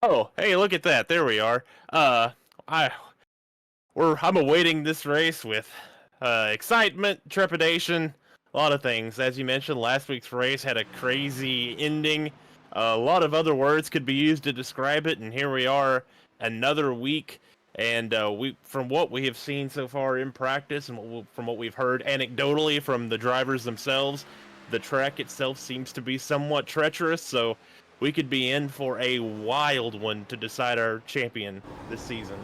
Oh, hey, look at that. There we are. I I'm awaiting this race with excitement, trepidation, a lot of things. As you mentioned, last week's race had a crazy ending. A lot of other words could be used to describe it, and here we are, another week. And from what we have seen so far in practice, and from what we've heard anecdotally from the drivers themselves, the track itself seems to be somewhat treacherous. So we could be in for a wild one to decide our champion this season.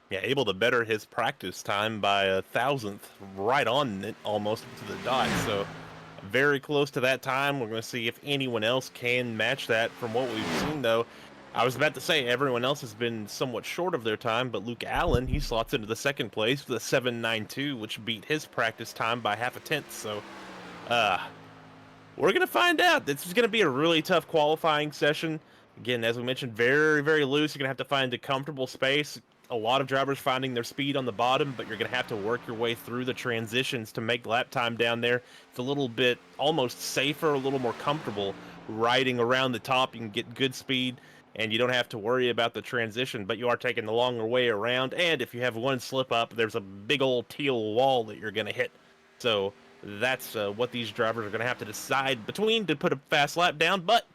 Yeah, able to better his practice time by 1,000th, right on it, almost to the dot. So very close to that time. We're going to see if anyone else can match that. From what we've seen, though, I was about to say everyone else has been somewhat short of their time, but Luke Allen, he slots into the second place with a 7.92, which beat his practice time by half a tenth. So uh, we're going to find out. This is going to be a really tough qualifying session. Again, as we mentioned, very, very loose. You're going to have to find a comfortable space. A lot of drivers finding their speed on the bottom, but you're going to have to work your way through the transitions to make lap time down there. It's a little bit almost safer, a little more comfortable riding around the top. You can get good speed, and you don't have to worry about the transition, but you are taking the longer way around. And if you have one slip up, there's a big old teal wall that you're going to hit. So that's what these drivers are going to have to decide between to put a fast lap down. But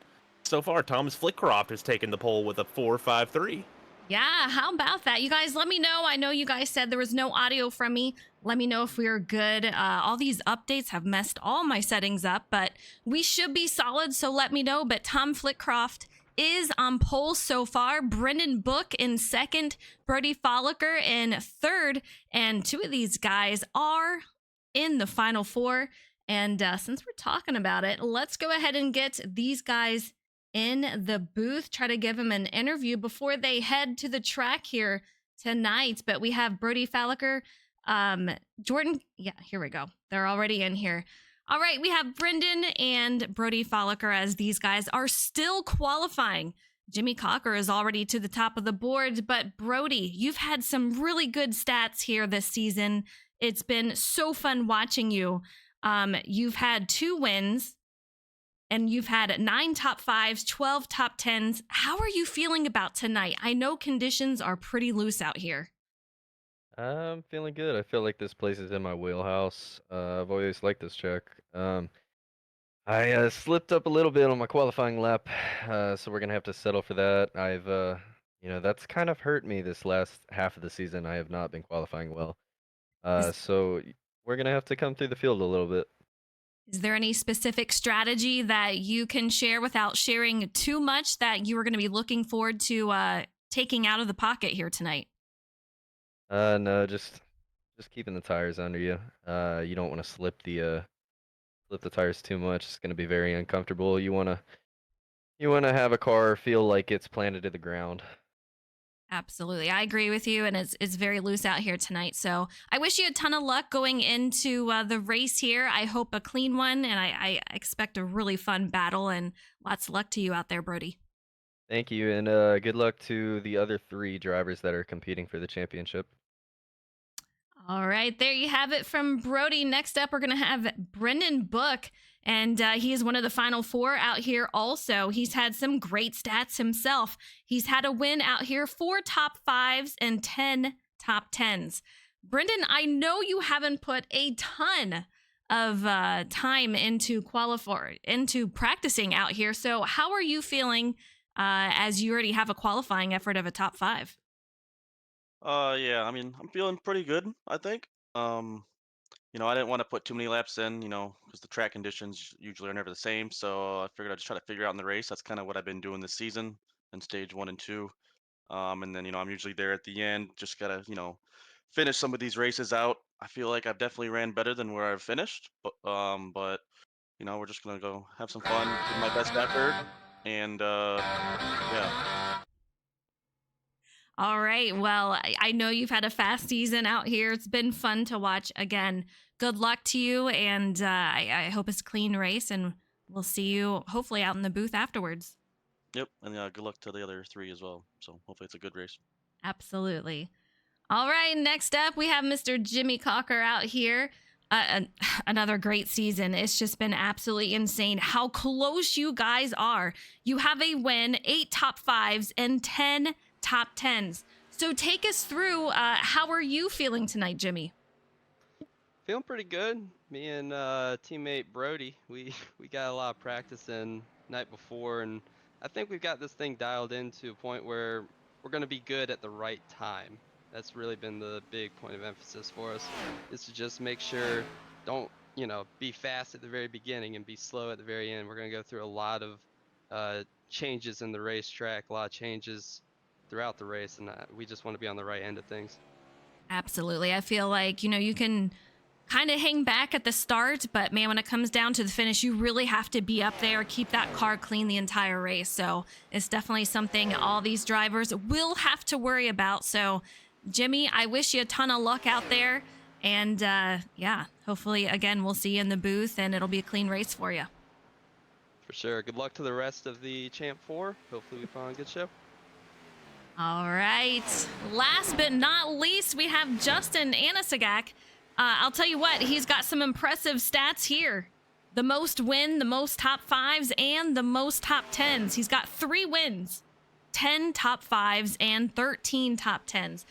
so far, Thomas Flitcroft has taken the pole with a 4.53. Yeah, how about that? You guys, let me know. I know you guys said there was no audio from me. Let me know if we're good. All these updates have messed all my settings up, but we should be solid, so let me know. But Tom Flitcroft is on pole so far. Brendan Book in second. Brody Folliker in third. And two of these guys are in the final four. And since we're talking about it, let's go ahead and get these guys in the booth, try to give them an interview before they head to the track here tonight. But we have Brody Folliker, Jordan. Yeah, here we go. They're already in here. All right, we have Brendan and Brody Folliker as these guys are still qualifying. Jimmy Cocker is already to the top of the board, but Brody, you've had some really good stats here this season It's been so fun watching you. You've had 2 wins and you've had 9 top fives, 12 top tens. How are you feeling about tonight? I know conditions are pretty loose out here. I'm feeling good. I feel like this place is in my wheelhouse. I've always liked this track. I slipped up a little bit on my qualifying lap, so we're gonna have to settle for that. That's kind of hurt me this last half of the season. I have not been qualifying well. Is, We're gonna have to come through the field a little bit. is there any specific strategy that you can share without sharing too much that you are going to be looking forward to taking out of the pocket here tonight? No, just keeping the tires under you. You don't want to slip the tires too much. It's gonna be very uncomfortable. You wanna have a car feel like it's planted to the ground. Absolutely. I agree with you. And it's very loose out here tonight. So I wish you a ton of luck going into the race here. I hope a clean one. And I expect a really fun battle. And lots of luck to you out there, Brody. Thank you, and good luck to the other 3 drivers that are competing for the championship. All right. There you have it from Brody. Next up, we're going to have Brendan Book. And he is one of the final 4 out here also. He's had some great stats himself. He's had a win out here, 4 top fives and 10 top tens. Brendan, I know you haven't put a ton of time into practicing out here. So how are you feeling as you already have a qualifying effort of a top 5? Yeah, I mean, I'm feeling pretty good, I think. I didn't want to put too many laps in, because the track conditions usually are never the same. So I figured I'd just try to figure out in the race. That's kind of what I've been doing this season in stage 1 and 2. And then, I'm usually there at the end. Just gotta, finish some of these races out. I feel like I've definitely ran better than where I've finished. But we're just gonna go have some fun, give my best effort, and yeah. All right. Well, I know you've had a fast season out here. It's been fun to watch. Again, good luck to you. And I hope it's a clean race. And we'll see you hopefully out in the booth afterwards. Yep, and good luck to the other 3 as well. So hopefully it's a good race. Absolutely. All right. Next up, we have Mr. Jimmy Cocker out here. Another great season. It's just been absolutely insane how close you guys are. You have a win, 8 top fives, and 10 top tens. So take us through how are you feeling tonight, Jimmy? Feeling pretty good. Me and teammate Brody, we got a lot of practice in night before, and I think we've got this thing dialed in to a point where we're gonna be good at the right time. That's really been the big point of emphasis for us, is to just make sure don't be fast at the very beginning and be slow at the very end. We're gonna go through a lot of changes in the racetrack, a lot of changes throughout the race, and we just want to be on the right end of things. Absolutely. I feel like, you can kind of hang back at the start, but man, when it comes down to the finish, you really have to be up there, keep that car clean the entire race. So it's definitely something all these drivers will have to worry about. So, Jimmy, I wish you a ton of luck out there. And yeah, hopefully, again, we'll see you in the booth and it'll be a clean race for you. For sure. Good luck to the rest of the Champ 4. Hopefully we put on a good show. All right. Last but not least, we have Justin Anasagak. I'll tell you what, he's got some impressive stats here. The most win, the most top fives, and the most top tens. He's got 3 wins, 10 top fives, and 13 top tens.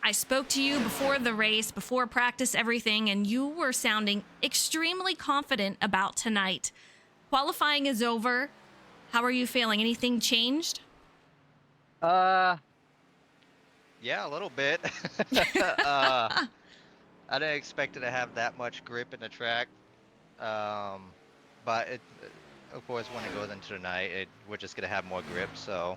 I spoke to you before the race, before practice, everything, and you were sounding extremely confident about tonight. Qualifying is over. How are you feeling? Anything changed? Yeah, a little bit. I didn't expect it to have that much grip in the track, but of course, when it goes into the night, we're just gonna have more grip. So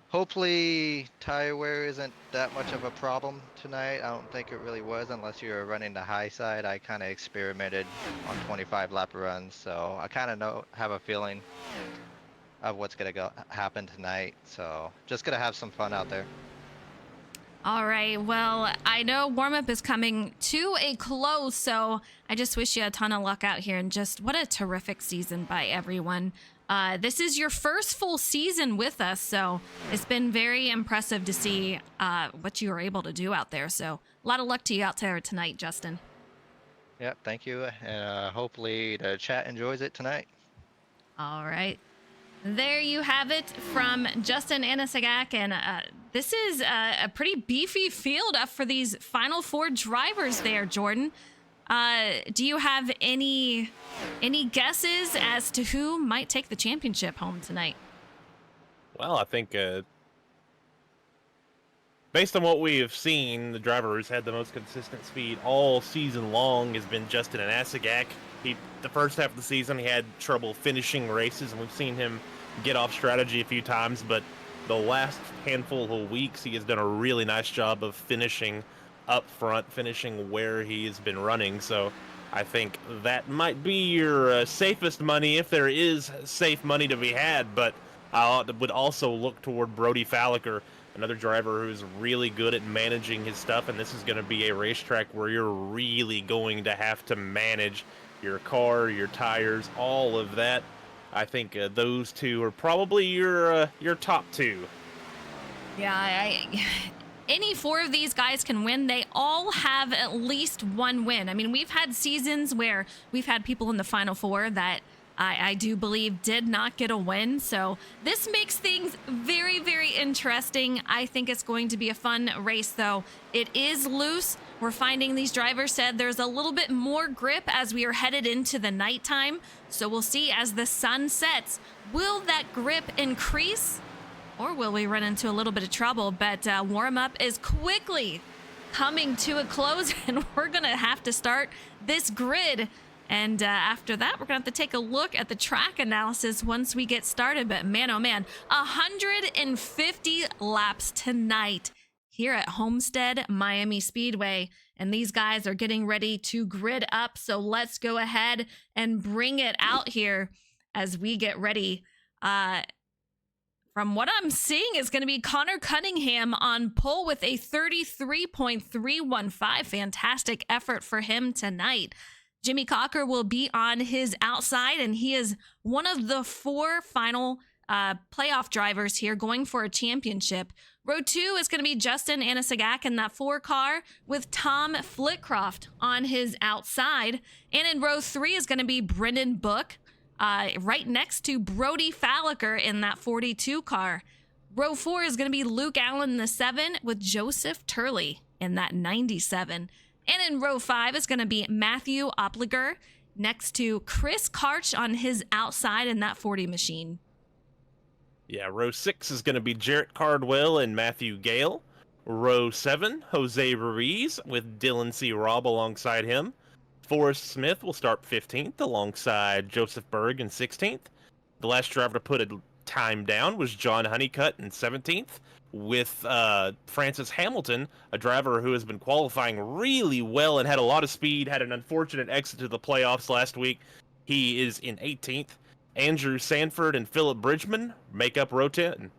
hopefully, tire wear isn't that much of a problem tonight. I don't think it really was, unless you're running the high side. I kind of experimented on 25 lap runs, so I kind of have a feeling of what's gonna happen tonight. So just gonna have some fun out there. All right. Well, I know warm-up is coming to a close, so I just wish you a ton of luck out here. And just what a terrific season by everyone. This is your first full season with us, so it's been very impressive to see what you were able to do out there. So a lot of luck to you out there tonight, Justin. Yeah, thank you. And hopefully the chat enjoys it tonight. All right. There you have it from Justin Anasagak, and this is a pretty beefy field up for these final 4 drivers there, Jordan. Do you have any guesses as to who might take the championship home tonight? Well, I think based on what we have seen, the driver who's had the most consistent speed all season long has been Justin Anasagak. The first half of the season, he had trouble finishing races, and we've seen him get off strategy a few times, but the last handful of weeks, he has done a really nice job of finishing up front, finishing where he has been running. So I think that might be your safest money, if there is safe money to be had, but I would also look toward Brody Falliker, another driver who's really good at managing his stuff, and this is going to be a racetrack where you're really going to have to manage your car, your tires, all of that. I think those 2 are probably your top 2. Yeah, any 4 of these guys can win. They all have at least 1 win. I mean, we've had seasons where we've had people in the final 4 that I do believe did not get a win. So this makes things very, very interesting. I think it's going to be a fun race, though. It is loose. We're finding these drivers said there's a little bit more grip as we are headed into the nighttime. So we'll see as the sun sets. Will that grip increase, or will we run into a little bit of trouble? But warm-up is quickly coming to a close, and we're going to have to start this grid. And after that, we're going to have to take a look at the track analysis once we get started. But man, oh man, 150 laps tonight here at Homestead Miami Speedway. And these guys are getting ready to grid up. So let's go ahead and bring it out here as we get ready. From what I'm seeing, it's going to be Connor Cunningham on pole with a 33.315. Fantastic effort for him tonight. Jimmy Cocker will be on his outside, and he is one of the 4 final playoff drivers here going for a championship. Row 2 is going to be Justin Anasagak in that 4 car with Tom Flitcroft on his outside. And in row 3 is going to be Brendan Book right next to Brody Falliker in that 42 car. Row 4 is going to be Luke Allen in the 7 with Joseph Turley in that 97. And in row 5 is going to be Matthew Opliger next to Chris Karch on his outside in that 40 machine. Yeah, row 6 is going to be Jarrett Cardwell and Matthew Gale. Row 7, Jose Ruiz with Dylan C. Robb alongside him. Forrest Smith will start 15th alongside Joseph Berg in 16th. The last driver to put a time down was John Honeycutt in 17th. With Francis Hamilton, a driver who has been qualifying really well and had a lot of speed, had an unfortunate exit to the playoffs last week. He is in 18th. Andrew Sanford and Philip Bridgman make up row 10.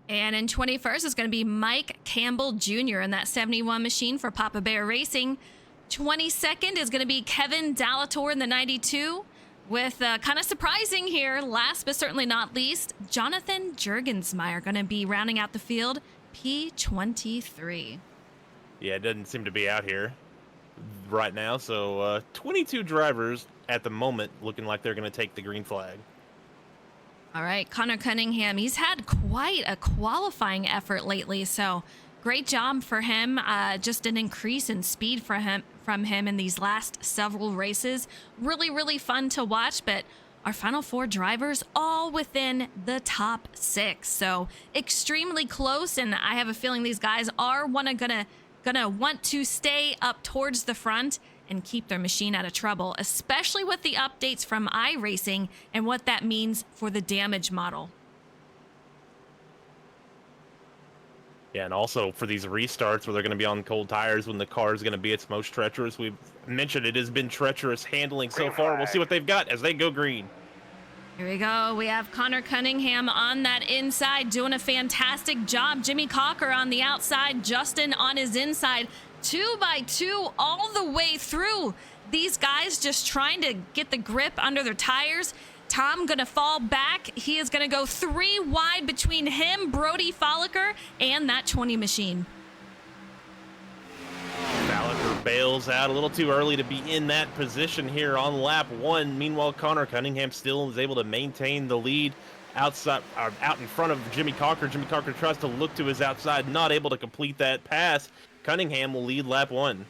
And in 21st is going to be Mike Campbell Jr. in that 71 machine for Papa Bear Racing. 22nd is going to be Kevin Dallator in the 92. With kind of surprising here, last but certainly not least, Jonathan Jurgensmeyer going to be rounding out the field, P23. Yeah, it doesn't seem to be out here right now. So 22 drivers at the moment looking like they're going to take the green flag. All right, Connor Cunningham, he's had quite a qualifying effort lately, so great job for him. Just an increase in speed from him in these last several races. Really, really fun to watch, but our final 4 drivers all within the top 6. So extremely close, and I have a feeling these guys are gonna want to stay up towards the front and keep their machine out of trouble, especially with the updates from iRacing and what that means for the damage model. Yeah, and also for these restarts where they're going to be on cold tires when the car is going to be its most treacherous. We've mentioned it has been treacherous handling so far. We'll see what they've got as they go green. Here we go. We have Connor Cunningham on that inside doing a fantastic job. Jimmy Cocker on the outside, Justin on his inside. 2 by 2 all the way through. These guys just trying to get the grip under their tires. Tom gonna fall back. He is gonna go 3 wide between him, Brody Folliker, and that 20 machine. Gallagher bails out a little too early to be in that position here on lap 1. Meanwhile, Connor Cunningham still is able to maintain the lead outside, out in front of Jimmy Cocker. Jimmy Cocker tries to look to his outside, not able to complete that pass. Cunningham will lead lap 1.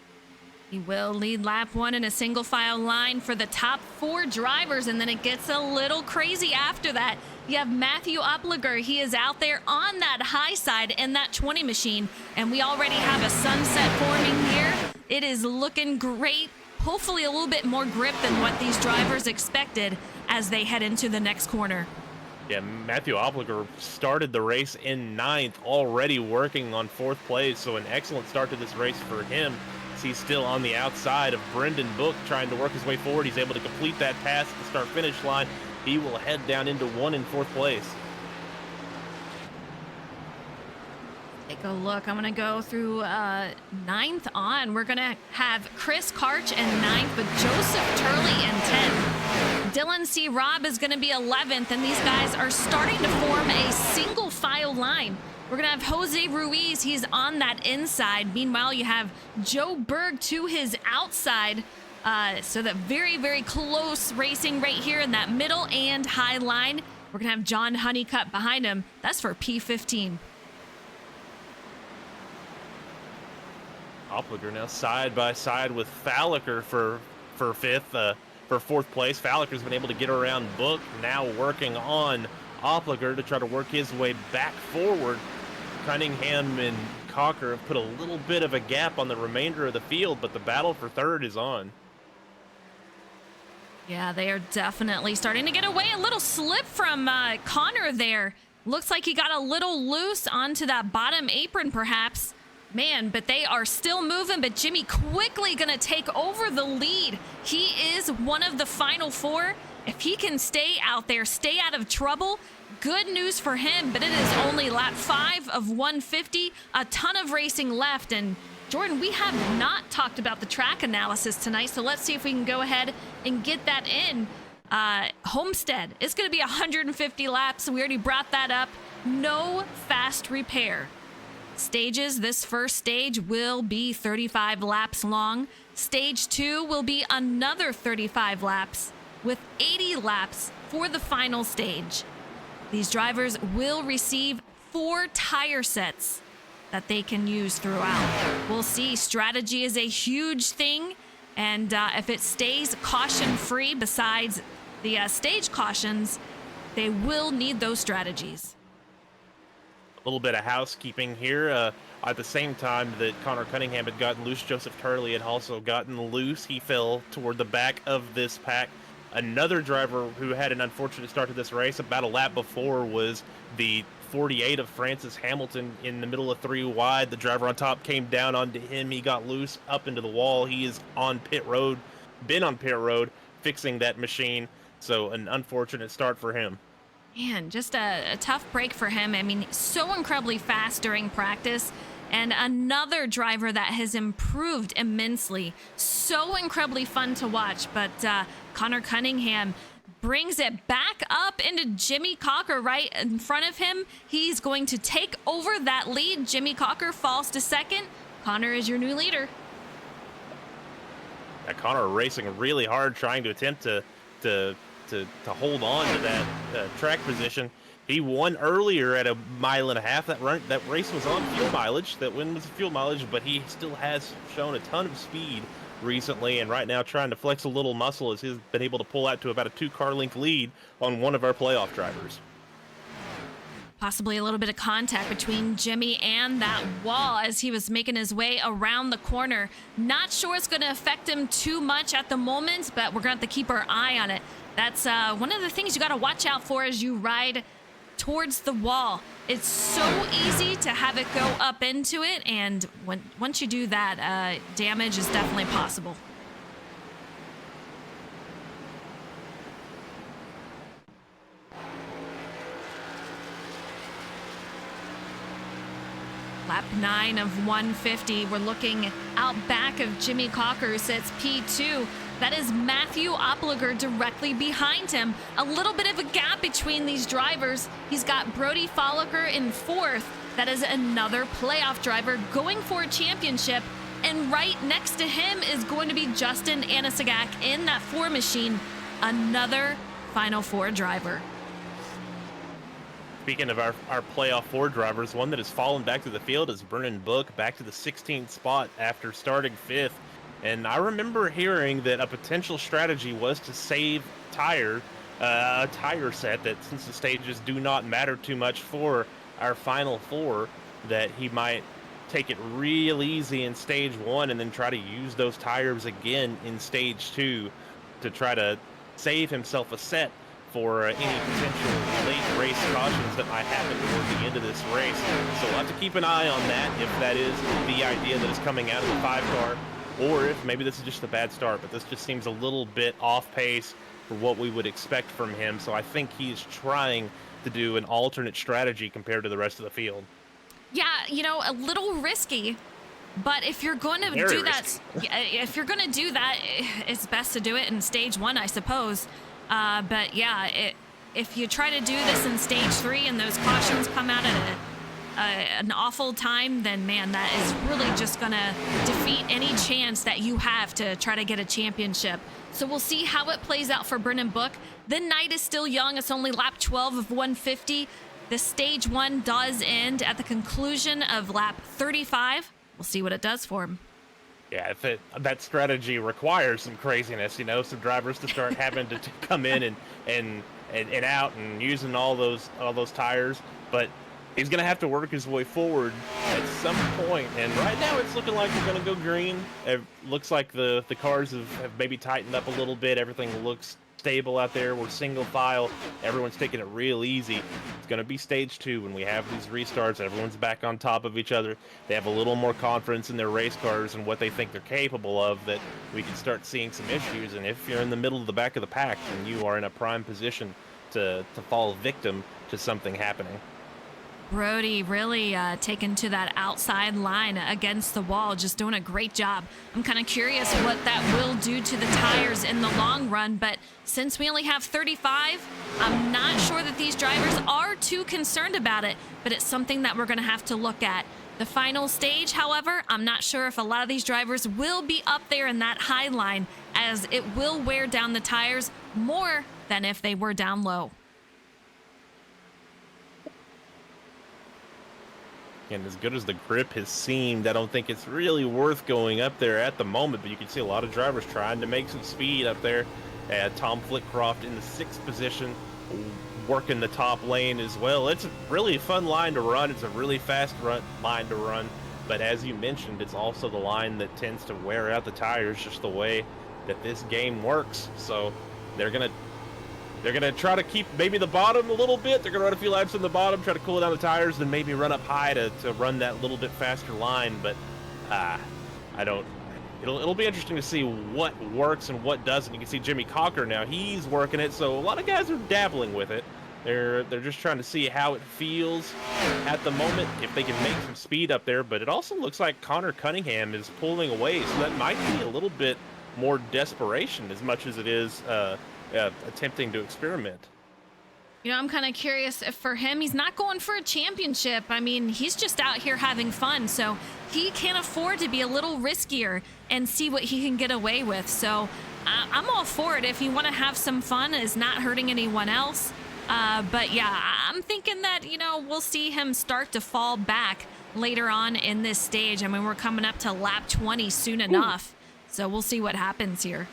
He will lead lap 1 in a single file line for the top 4 drivers, and then it gets a little crazy after that. You have Matthew Upliger. He is out there on that high side in that 20 machine, and we already have a sunset forming here. It is looking great. Hopefully a little bit more grip than what these drivers expected as they head into the next corner. Yeah, Matthew Upliger started the race in 9th, already working on 4th place, so an excellent start to this race for him. He's still on the outside of Brendan Book, trying to work his way forward. He's able to complete that pass at the start-finish line. He will head down into 1 and 4th place. Take a look. I'm going to go through 9th on. We're going to have Chris Karch in 9th with Joseph Turley in 10th. Dylan C. Robb is going to be 11th, and these guys are starting to form a single file line. We're going to have Jose Ruiz. He's on that inside. Meanwhile, you have Joe Berg to his outside. So that very, very close racing right here in that middle and high line. We're going to have John Honeycutt behind him. That's for P15. Upliger now side by side with Falliker for 5th, for 4th place. Falliker's been able to get around Book, now working on Upliger to try to work his way back forward. Cunningham and Cocker have put a little bit of a gap on the remainder of the field, but the battle for 3rd is on. Yeah, they are definitely starting to get away. A little slip from Connor there. Looks like he got a little loose onto that bottom apron, perhaps. Man, but they are still moving, but Jimmy quickly going to take over the lead. He is one of the final 4. If he can stay out there, stay out of trouble, good news for him, but it is only lap 5 of 150. A ton of racing left, and Jordan, we have not talked about the track analysis tonight, so let's see if we can go ahead and get that in. Homestead, it's going to be 150 laps. We already brought that up. No fast repair. Stages, this first stage will be 35 laps long. Stage 2 will be another 35 laps with 80 laps for the final stage. These drivers will receive 4 tire sets that they can use throughout. We'll see. Strategy is a huge thing, and if it stays caution-free besides the stage cautions, they will need those strategies. A little bit of housekeeping here. At the same time that Connor Cunningham had gotten loose, Joseph Turley had also gotten loose. He fell toward the back of this pack. Another driver who had an unfortunate start to this race about a lap before was the 48 of Francis Hamilton in the middle of 3 wide. The driver on top came down onto him. He got loose up into the wall. He is on pit road, been on pit road, fixing that machine. So an unfortunate start for him. Man, just a tough break for him. I mean, so incredibly fast during practice. And another driver that has improved immensely. So incredibly fun to watch. But Connor Cunningham brings it back up into Jimmy Cocker right in front of him. He's going to take over that lead. Jimmy Cocker falls to 2nd. Connor is your new leader. Yeah, Connor racing really hard, trying to attempt to hold on to that track position. He won earlier at 1.5 miles. That race was on fuel mileage. That win was fuel mileage, but he still has shown a ton of speed recently, and right now trying to flex a little muscle as he's been able to pull out to about a 2-car length lead on one of our playoff drivers. Possibly a little bit of contact between Jimmy and that wall as he was making his way around the corner. Not sure it's going to affect him too much at the moment, but we're going to have to keep our eye on it. That's one of the things you got to watch out for as you ride towards the wall. It's so easy to have it go up into it, and once you do that, damage is definitely possible. Lap 9 of 150. We're looking out back of Jimmy Cocker, who sits P2. That is Matthew Opliger directly behind him. A little bit of a gap between these drivers. He's got Brody Folliker in 4th. That is another playoff driver going for a championship. And right next to him is going to be Justin Anasagak in that 4 machine. Another Final Four driver. Speaking of our playoff 4 drivers, one that has fallen back to the field is Brennan Book, back to the 16th spot after starting 5th. And I remember hearing that a potential strategy was to save a tire set, that since the stages do not matter too much for our Final Four, that he might take it real easy in stage 1 and then try to use those tires again in stage 2 to try to save himself a set for any potential late race cautions that might happen toward the end of this race. So we'll have to keep an eye on that, if that is the idea that is coming out of the 5-car, or if maybe this is just a bad start, but this just seems a little bit off pace for what we would expect from him. So I think he's trying to do an alternate strategy compared to the rest of the field. Yeah, you know, a little risky, but if you're going to do that, if you're going to do that, it's best to do it in stage 1, I suppose. But yeah, if you try to do this in stage 3 and those cautions come out at an awful time, then man, that is really just going to defeat any chance that you have to try to get a championship. So we'll see how it plays out for Brennan Book. The night is still young. It's only lap 12 of 150. The stage 1 does end at the conclusion of lap 35. We'll see what it does for him. Yeah, if that strategy requires some craziness, you know, some drivers to start having to come in and out and using all those tires, but he's gonna have to work his way forward at some point. And right now, it's looking like we're gonna go green. It looks like the cars have maybe tightened up a little bit. Everything looks stable out there. We're single file. Everyone's taking it real easy. It's going to be stage 2 when we have these restarts. Everyone's back on top of each other. They have a little more confidence in their race cars and what they think they're capable of, that we can start seeing some issues. And if you're in the middle of the back of the pack, then you are in a prime position to fall victim to something happening. Brody really taken to that outside line against the wall, just doing a great job. I'm kind of curious what that will do to the tires in the long run, but since we only have 35, I'm not sure that these drivers are too concerned about it, but it's something that we're going to have to look at. The final stage, however, I'm not sure if a lot of these drivers will be up there in that high line, as it will wear down the tires more than if they were down low. And as good as the grip has seemed, I don't think it's really worth going up there at the moment, but you can see a lot of drivers trying to make some speed up there. Tom Flitcroft in the 6th position, working the top lane as well. It's a really fun line to run. It's a really fast line to run, but as you mentioned, it's also the line that tends to wear out the tires, just the way that this game works. So they're gonna try to keep maybe the bottom a little bit. They're gonna run a few laps on the bottom, try to cool down the tires, then maybe run up high to run that little bit faster line. But it'll be interesting to see what works and what doesn't. You can see Jimmy Cocker now, he's working it, so a lot of guys are dabbling with it. They're just trying to see how it feels at the moment, if they can make some speed up there. But it also looks like Connor Cunningham is pulling away, so that might be a little bit more desperation as much as it is attempting to experiment. You know, I'm kind of curious if for him, he's not going for a championship. I mean, he's just out here having fun, so he can afford to be a little riskier and see what he can get away with. So I'm all for it. If you want to have some fun, is not hurting anyone else. But yeah, I'm thinking that, you know, we'll see him start to fall back later on in this stage. I mean, we're coming up to lap 20 soon enough. So we'll see what happens here.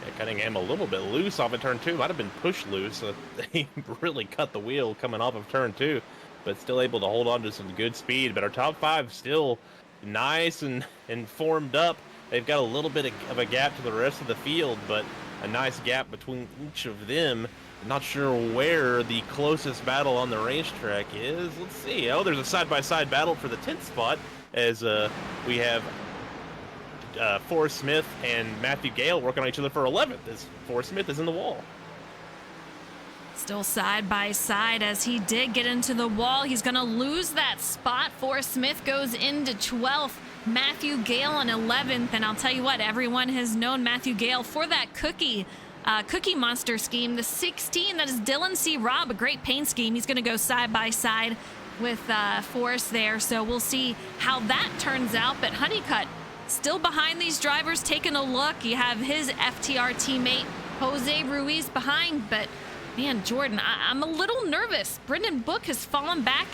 Yeah, Cunningham a little bit loose off of turn 2. Might have been pushed loose. So he really cut the wheel coming off of turn 2, but still able to hold on to some good speed. But our top 5 still nice and formed up. They've got a little bit of a gap to the rest of the field, but a nice gap between each of them. Not sure where the closest battle on the racetrack is. Let's see. Oh, there's a side-by-side battle for the 10th spot, as we have Forrest Smith and Matthew Gale working on each other for 11th, as Forrest Smith is in the wall. Still side by side as he did get into the wall. He's going to lose that spot. Forrest Smith goes into 12th. Matthew Gale on 11th. And I'll tell you what, everyone has known Matthew Gale for that Cookie Monster scheme. The 16, that is Dylan C. Robb, a great paint scheme. He's going to go side by side with Forrest there. So we'll see how that turns out. But Honeycutt still behind these drivers, taking a look. You have his FTR teammate, Jose Ruiz, behind. But man, Jordan, I'm a little nervous. Brendan Book has fallen back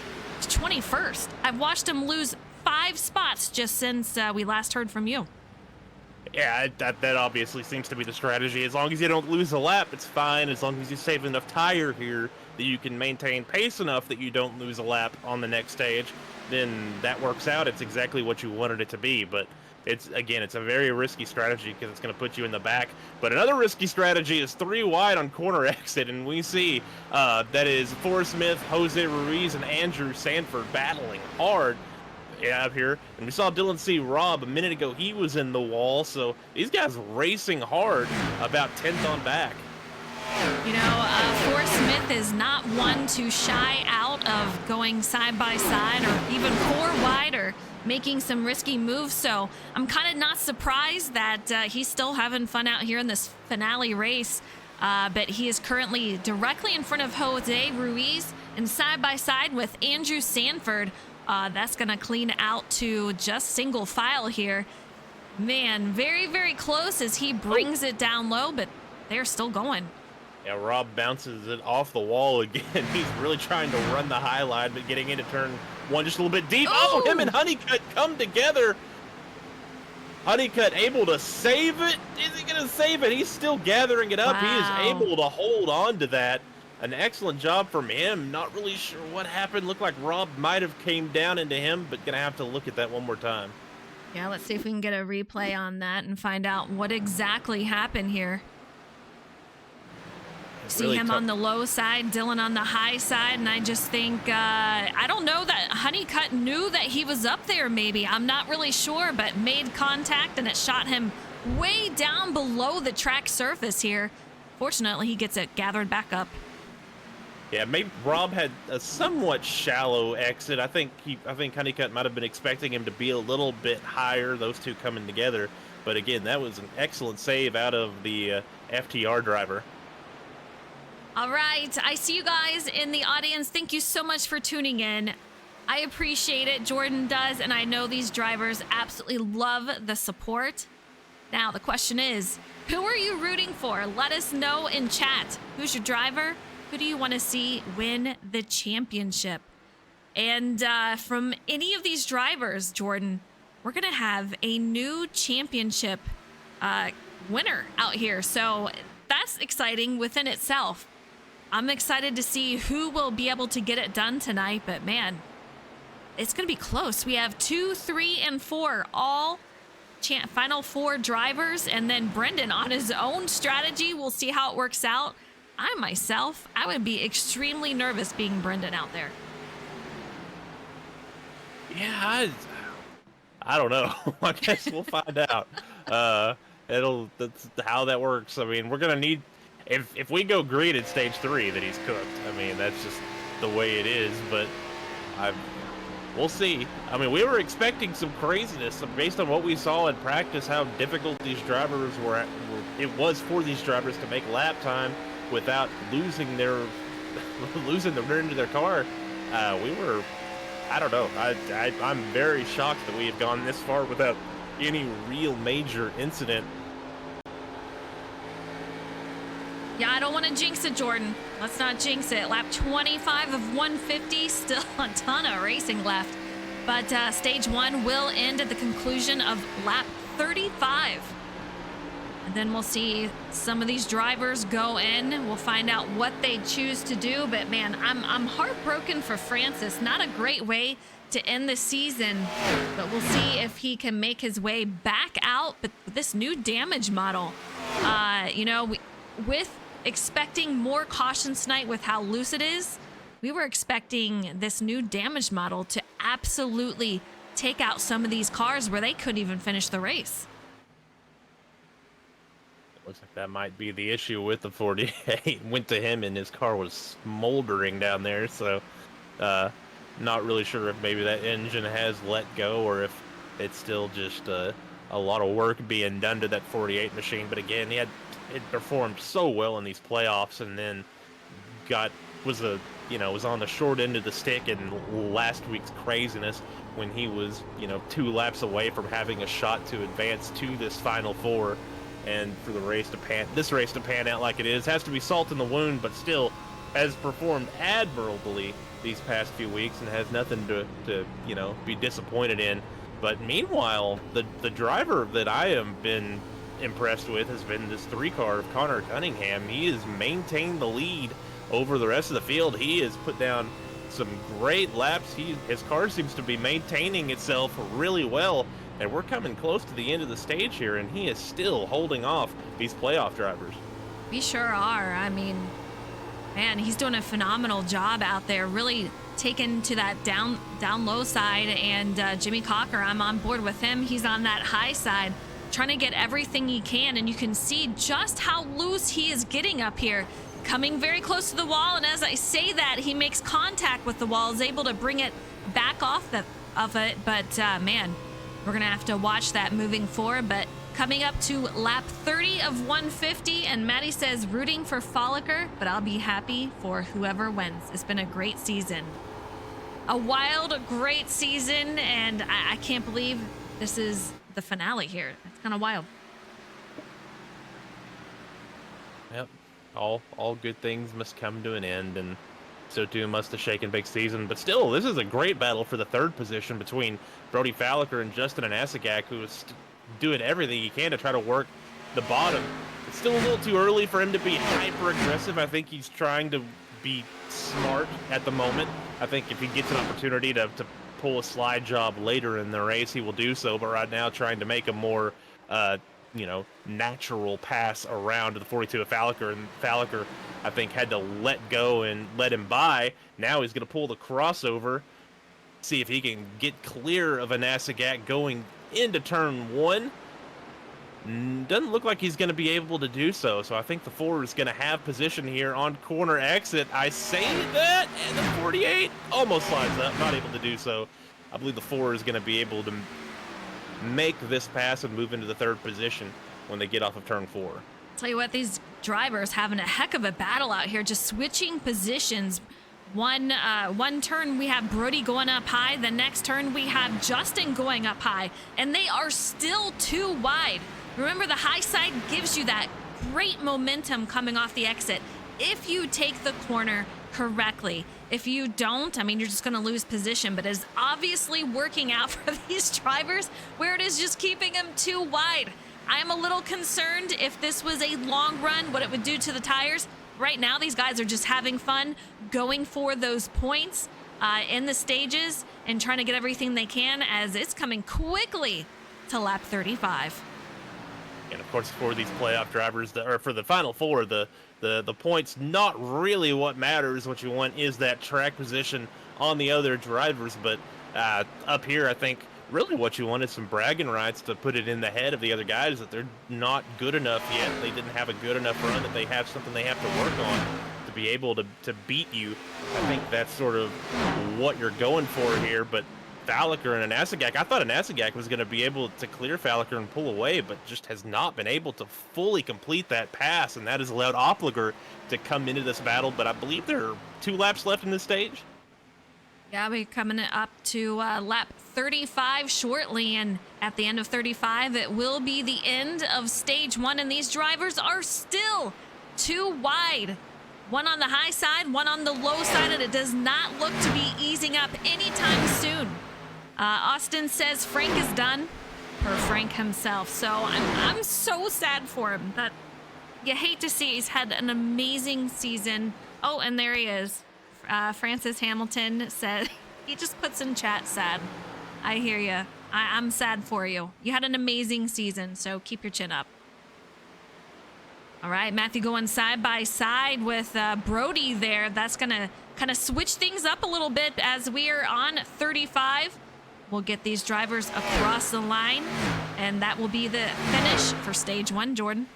to 21st. I've watched him lose 5 spots just since we last heard from you. Yeah, that obviously seems to be the strategy. As long as you don't lose a lap, it's fine. As long as you save enough tire here that you can maintain pace enough that you don't lose a lap on the next stage, then that works out. It's exactly what you wanted it to be. But it's a very risky strategy because it's going to put you in the back. But another risky strategy is 3 wide on corner exit, and we see that is Forrest Smith, Jose Ruiz, and Andrew Sanford battling hard up here. And we saw Dylan C. Robb a minute ago. He was in the wall, so these guys racing hard, about 10th on back. You know, Forrest Smith is not one to shy out of going side by side or even 4 wide or making some risky moves. So I'm kind of not surprised that he's still having fun out here in this finale race. But he is currently directly in front of Jose Ruiz and side by side with Andrew Sanford. That's going to clean out to just single file here. Man, very, very close as he brings it down low, but they're still going. Yeah, Rob bounces it off the wall again. He's really trying to run the high line, but getting into turn 1 just a little bit deep. Oh, him and Honeycutt come together. Honeycutt able to save it. Is he going to save it? He's still gathering it up. Wow. He is able to hold on to that. An excellent job from him. Not really sure what happened. Looked like Rob might have came down into him, but going to have to look at that one more time. Yeah, let's see if we can get a replay on that and find out what exactly happened here. See Really him tough. on the low side, Dylan on the high side, and I just think, I don't know that Honeycutt knew that he was up there maybe. I'm not really sure, but made contact and it shot him way down below the track surface here. Fortunately, he gets it gathered back up. Yeah, maybe Rob had a somewhat shallow exit. I think Honeycutt might have been expecting him to be a little bit higher, those two coming together. But again, that was an excellent save out of the FTR driver. All right, I see you guys in the audience. Thank you so much for tuning in. I appreciate it. Jordan does, and I know these drivers absolutely love the support. Now, the question is, who are you rooting for? Let us know in chat. Who's your driver? Who do you want to see win the championship? And from any of these drivers, Jordan, we're going to have a new championship winner out here. So that's exciting within itself. I'm excited to see who will be able to get it done tonight, but man, it's going to be close. We have 2, 3, and 4, all final 4 drivers, and then Brendan on his own strategy. We'll see how it works out. I would be extremely nervous being Brendan out there. Yeah, I don't know. I guess we'll find out. That's how that works. I mean, we're gonna need if we go green at stage 3, then he's cooked. I mean, that's just the way it is. But we'll see. I mean, we were expecting some craziness based on what we saw in practice. How difficult these drivers were. It was for these drivers to make lap time without losing the rear end of their car. I don't know. I'm very shocked that we have gone this far without any real major incident. Yeah, I don't want to jinx it, Jordan. Let's not jinx it. Lap 25 of 150, still a ton of racing left. But stage 1 will end at the conclusion of lap 35. And then we'll see some of these drivers go in. We'll find out what they choose to do. But man, I'm heartbroken for Francis. Not a great way to end the season. But we'll see if he can make his way back out. But this new damage model, with expecting more caution tonight with how loose it is, we were expecting this new damage model to absolutely take out some of these cars where they couldn't even finish the race. Looks like that might be the issue with the 48. Went to him and his car was smoldering down there, so not really sure if maybe that engine has let go or if it's still just a lot of work being done to that 48 machine. But again, it performed so well in these playoffs, and then was on the short end of the stick in last week's craziness when he was 2 laps away from having a shot to advance to this final 4. And for the race to pan out like it is, has to be salt in the wound, but still has performed admirably these past few weeks and has nothing to be disappointed in. But meanwhile, the driver that I have been impressed with has been this 3-car of Connor Cunningham. He has maintained the lead over the rest of the field. He has put down some great laps. His car seems to be maintaining itself really well. And we're coming close to the end of the stage here, and he is still holding off these playoff drivers. We sure are. I mean, man, he's doing a phenomenal job out there, really taken to that down low side. And Jimmy Cocker, I'm on board with him. He's on that high side, trying to get everything he can. And you can see just how loose he is getting up here, coming very close to the wall. And as I say that, he makes contact with the wall, is able to bring it back off of it. But man, we're going to have to watch that moving forward. But coming up to lap 30 of 150, and Maddie says rooting for Folliker, but I'll be happy for whoever wins. It's been a great season. A wild, great season, and I can't believe this is the finale here. It's kind of wild. Yep. All good things must come to an end, and so too must the shake and bake season. But still, this is a great battle for the 3rd position between Brody Falliker and Justin Anasagak, who is doing everything he can to try to work the bottom. It's still a little too early for him to be hyper aggressive. I think he's trying to be smart at the moment. I think if he gets an opportunity to pull a slide job later in the race, he will do so. But right now, trying to make a more natural pass around to the 42 of Falliker, and Falliker, I think, had to let go and let him by. Now he's going to pull the crossover, see if he can get clear of Anasagak going into turn 1. Doesn't look like he's going to be able to do so, so I think the 4 is going to have position here on corner exit. I say that, and the 48 almost slides up, not able to do so. I believe the 4 is going to be able to make this pass and move into the 3rd position when they get off of turn 4. Tell you what, these drivers having a heck of a battle out here, just switching positions. One turn we have Brody going up high, the next turn we have Justin going up high, and they are still too wide. Remember, the high side gives you that great momentum coming off the exit if you take the corner correctly. If you don't, I mean, you're just going to lose position, but it's obviously working out for these drivers where it is just keeping them too wide. I am a little concerned if this was a long run, what it would do to the tires. Right now, these guys are just having fun, going for those points in the stages and trying to get everything they can as it's coming quickly to lap 35. And of course, for these playoff drivers, or for the final 4, the points not really what matters. What you want is that track position on the other drivers. But up here, I think really what you want is some bragging rights to put it in the head of the other guys that they're not good enough yet. They didn't have a good enough run, that they have something they have to work on to be able to beat you. I think that's sort of what you're going for here. But Falliker and Anasagak, I thought Anasagak was going to be able to clear Falliker and pull away, but just has not been able to fully complete that pass, and that has allowed Opliger to come into this battle. But I believe there are 2 laps left in this stage. Yeah, we're coming up to lap 35 shortly, and at the end of 35, it will be the end of stage 1, and these drivers are still too wide. One on the high side, one on the low side, and it does not look to be easing up anytime soon. Austin says Frank is done, per Frank himself, so I'm so sad for him. That you hate to see. He's had an amazing season. Oh, and there he is. Francis Hamilton said, he just puts in chat, sad. I hear you. I'm sad for you. You had an amazing season, so keep your chin up. All right, Matthew going side by side with Brody there. That's going to kind of switch things up a little bit as we are on 35. We'll get these drivers across the line, and that will be the finish for stage 1, Jordan.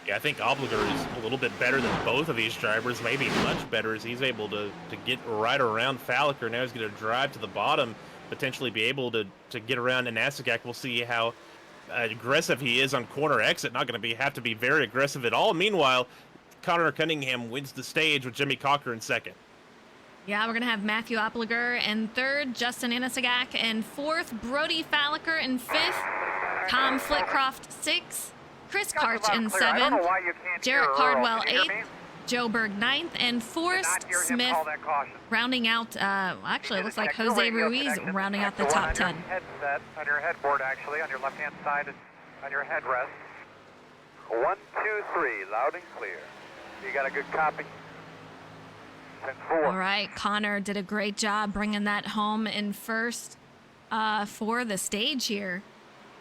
Yeah, I think Obliger is a little bit better than both of these drivers, maybe much better, as he's able to get right around Falliker. Now he's going to drive to the bottom, potentially be able to get around Anasagak. We'll see how aggressive he is on corner exit. Not going to have to be very aggressive at all. Meanwhile, Connor Cunningham wins the stage with Jimmy Cocker in second. Yeah, we're going to have Matthew Opliger in third, Justin Anasagak in fourth, Brody Falliker in fifth, Tom Flitcroft sixth, Chris Karch in seventh, Jarrett Cardwell eighth, Joe Berg ninth, and Forrest Smith rounding out, actually it looks like Jose Ruiz rounding out the top 10. Headset, on your headboard actually, on your left-hand side, on your headrest. 1, 2, 3, loud and clear. You got a good copy? 10-4. All right, Connor did a great job bringing that home in first for the stage here.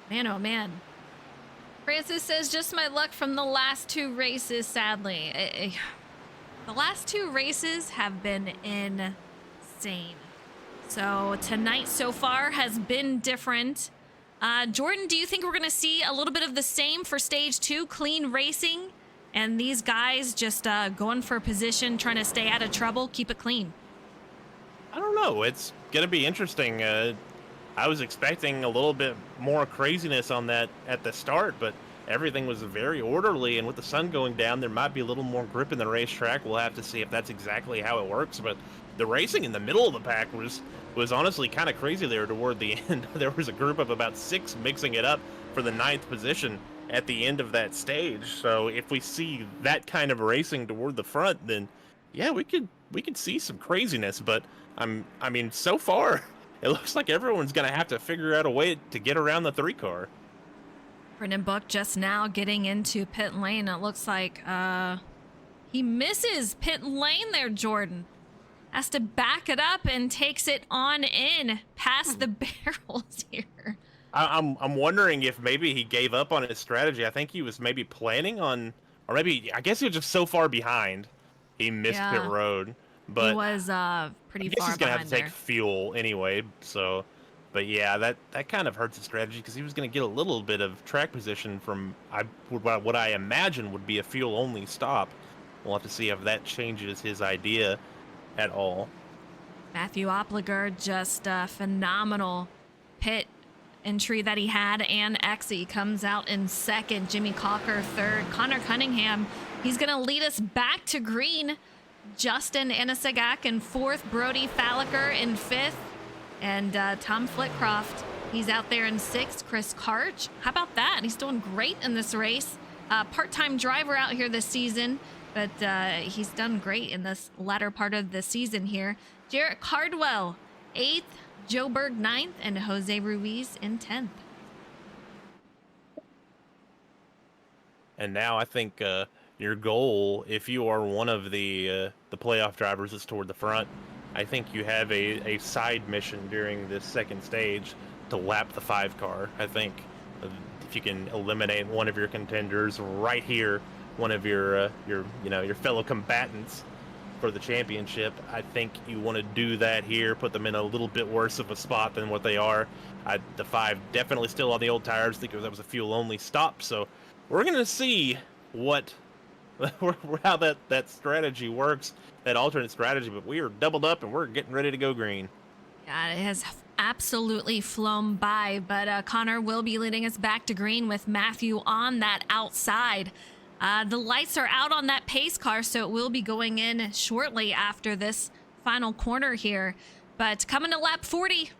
Man, oh man. Francis says, just my luck from the last two races, sadly. The last two races have been insane. So tonight so far has been different. Jordan, do you think we're going to see a little bit of the same for stage 2, clean racing? And these guys just going for position, trying to stay out of trouble, keep it clean? I don't know. It's going to be interesting. I was expecting a little bit more craziness on that at the start, but everything was very orderly, and with the sun going down, there might be a little more grip in the racetrack. We'll have to see if that's exactly how it works, but the racing in the middle of the pack was honestly kind of crazy there toward the end. There was a group of about 6 mixing it up for the 9th position at the end of that stage. So if we see that kind of racing toward the front, then yeah, we could see some craziness, but I mean, so far it looks like everyone's going to have to figure out a way to get around the 3 car. Brendan Book just now getting into pit lane. It looks like he misses pit lane there, Jordan. Has to back it up and takes it on in past the barrels here. I'm wondering if maybe he gave up on his strategy. I think he was maybe planning on, or maybe, I guess he was just so far behind, he missed pit road. But he was pretty far behind. I guess he's going to have to take there. fuel anyway, so... But yeah, that kind of hurts his strategy, because he was going to get a little bit of track position from what I imagine would be a fuel-only stop. We'll have to see if that changes his idea at all. Matthew Opliger, just a phenomenal pit entry that he had, and Exie comes out in second. Jimmy Cocker third. Connor Cunningham, he's going to lead us back to green. Justin Anasagak in fourth. Brody Falliker in fifth. And Tom Flitcroft, he's out there in sixth. Chris Karch, how about that? He's doing great in this race. Part-time driver out here this season, but he's done great in this latter part of the season here. Jarrett Cardwell, 8th. Joe Berg, 9th. And Jose Ruiz in 10th. And now I think your goal, if you are one of the playoff drivers that's toward the front, I think you have a side mission during this second stage to lap the 5 car. I think if you can eliminate one of your contenders right here, one of your fellow combatants for the championship, I think you want to do that here, put them in a little bit worse of a spot than what they are. The 5 definitely still on the old tires. I think that was a fuel-only stop, so we're going to see how that strategy works, that alternate strategy, but we are doubled up and we're getting ready to go green. Yeah, it has absolutely flown by, but Connor will be leading us back to green with Matthew on that outside. The lights are out on that pace car, so it will be going in shortly after this final corner here. But coming to lap 40,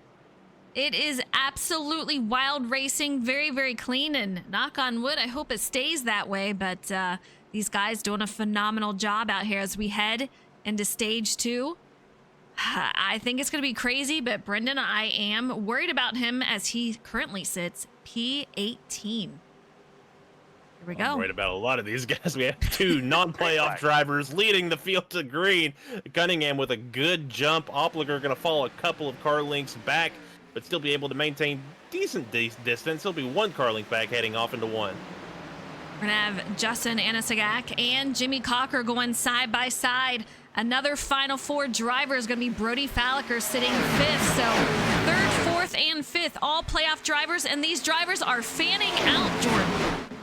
it is absolutely wild racing, very, very clean, and knock on wood, I hope it stays that way, but these guys doing a phenomenal job out here as we head into stage 2. I think it's going to be crazy, but Brendan, I am worried about him as he currently sits P18. Here we go. I'm worried about a lot of these guys. We have 2 non-playoff drivers leading the field to green. Cunningham with a good jump. Opliger going to fall a couple of car lengths back, but still be able to maintain decent distance. He'll be 1 car length back heading off into 1. We're going to have Justin Anasagak and Jimmy Cocker going side by side. Another Final 4 driver is going to be Brody Falliker sitting 5th. So 3rd, 4th, and 5th, all playoff drivers, and these drivers are fanning out, Jordan.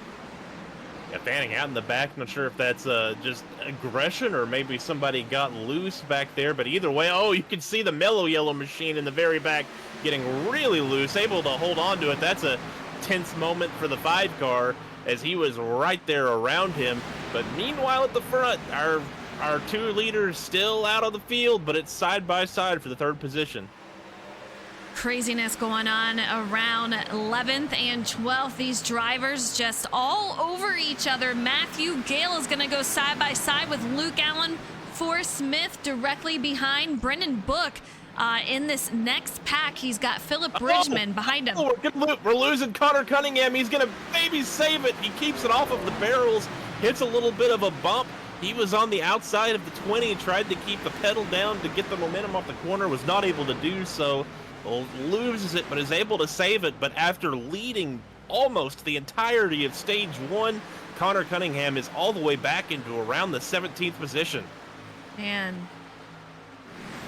Yeah, fanning out in the back. Not sure if that's just aggression or maybe somebody got loose back there. But either way, oh, you can see the mellow yellow machine in the very back getting really loose, able to hold on to it. That's a tense moment for the 5 car as he was right there around him. But meanwhile at the front, our 2 leaders still out of the field, but it's side by side for the 3rd position. Craziness going on around 11th and 12th. These drivers just all over each other. Matthew Gale is going to go side by side with Luke Allen. Forrest Smith directly behind Brendan Book. In this next pack, he's got Philip Bridgman behind him. We're losing Connor Cunningham. He's going to maybe save it. He keeps it off of the barrels, hits a little bit of a bump. He was on the outside of the 20, tried to keep the pedal down to get the momentum off the corner, was not able to do so. Loses it, but is able to save it. But after leading almost the entirety of stage 1, Connor Cunningham is all the way back into around the 17th position. Man,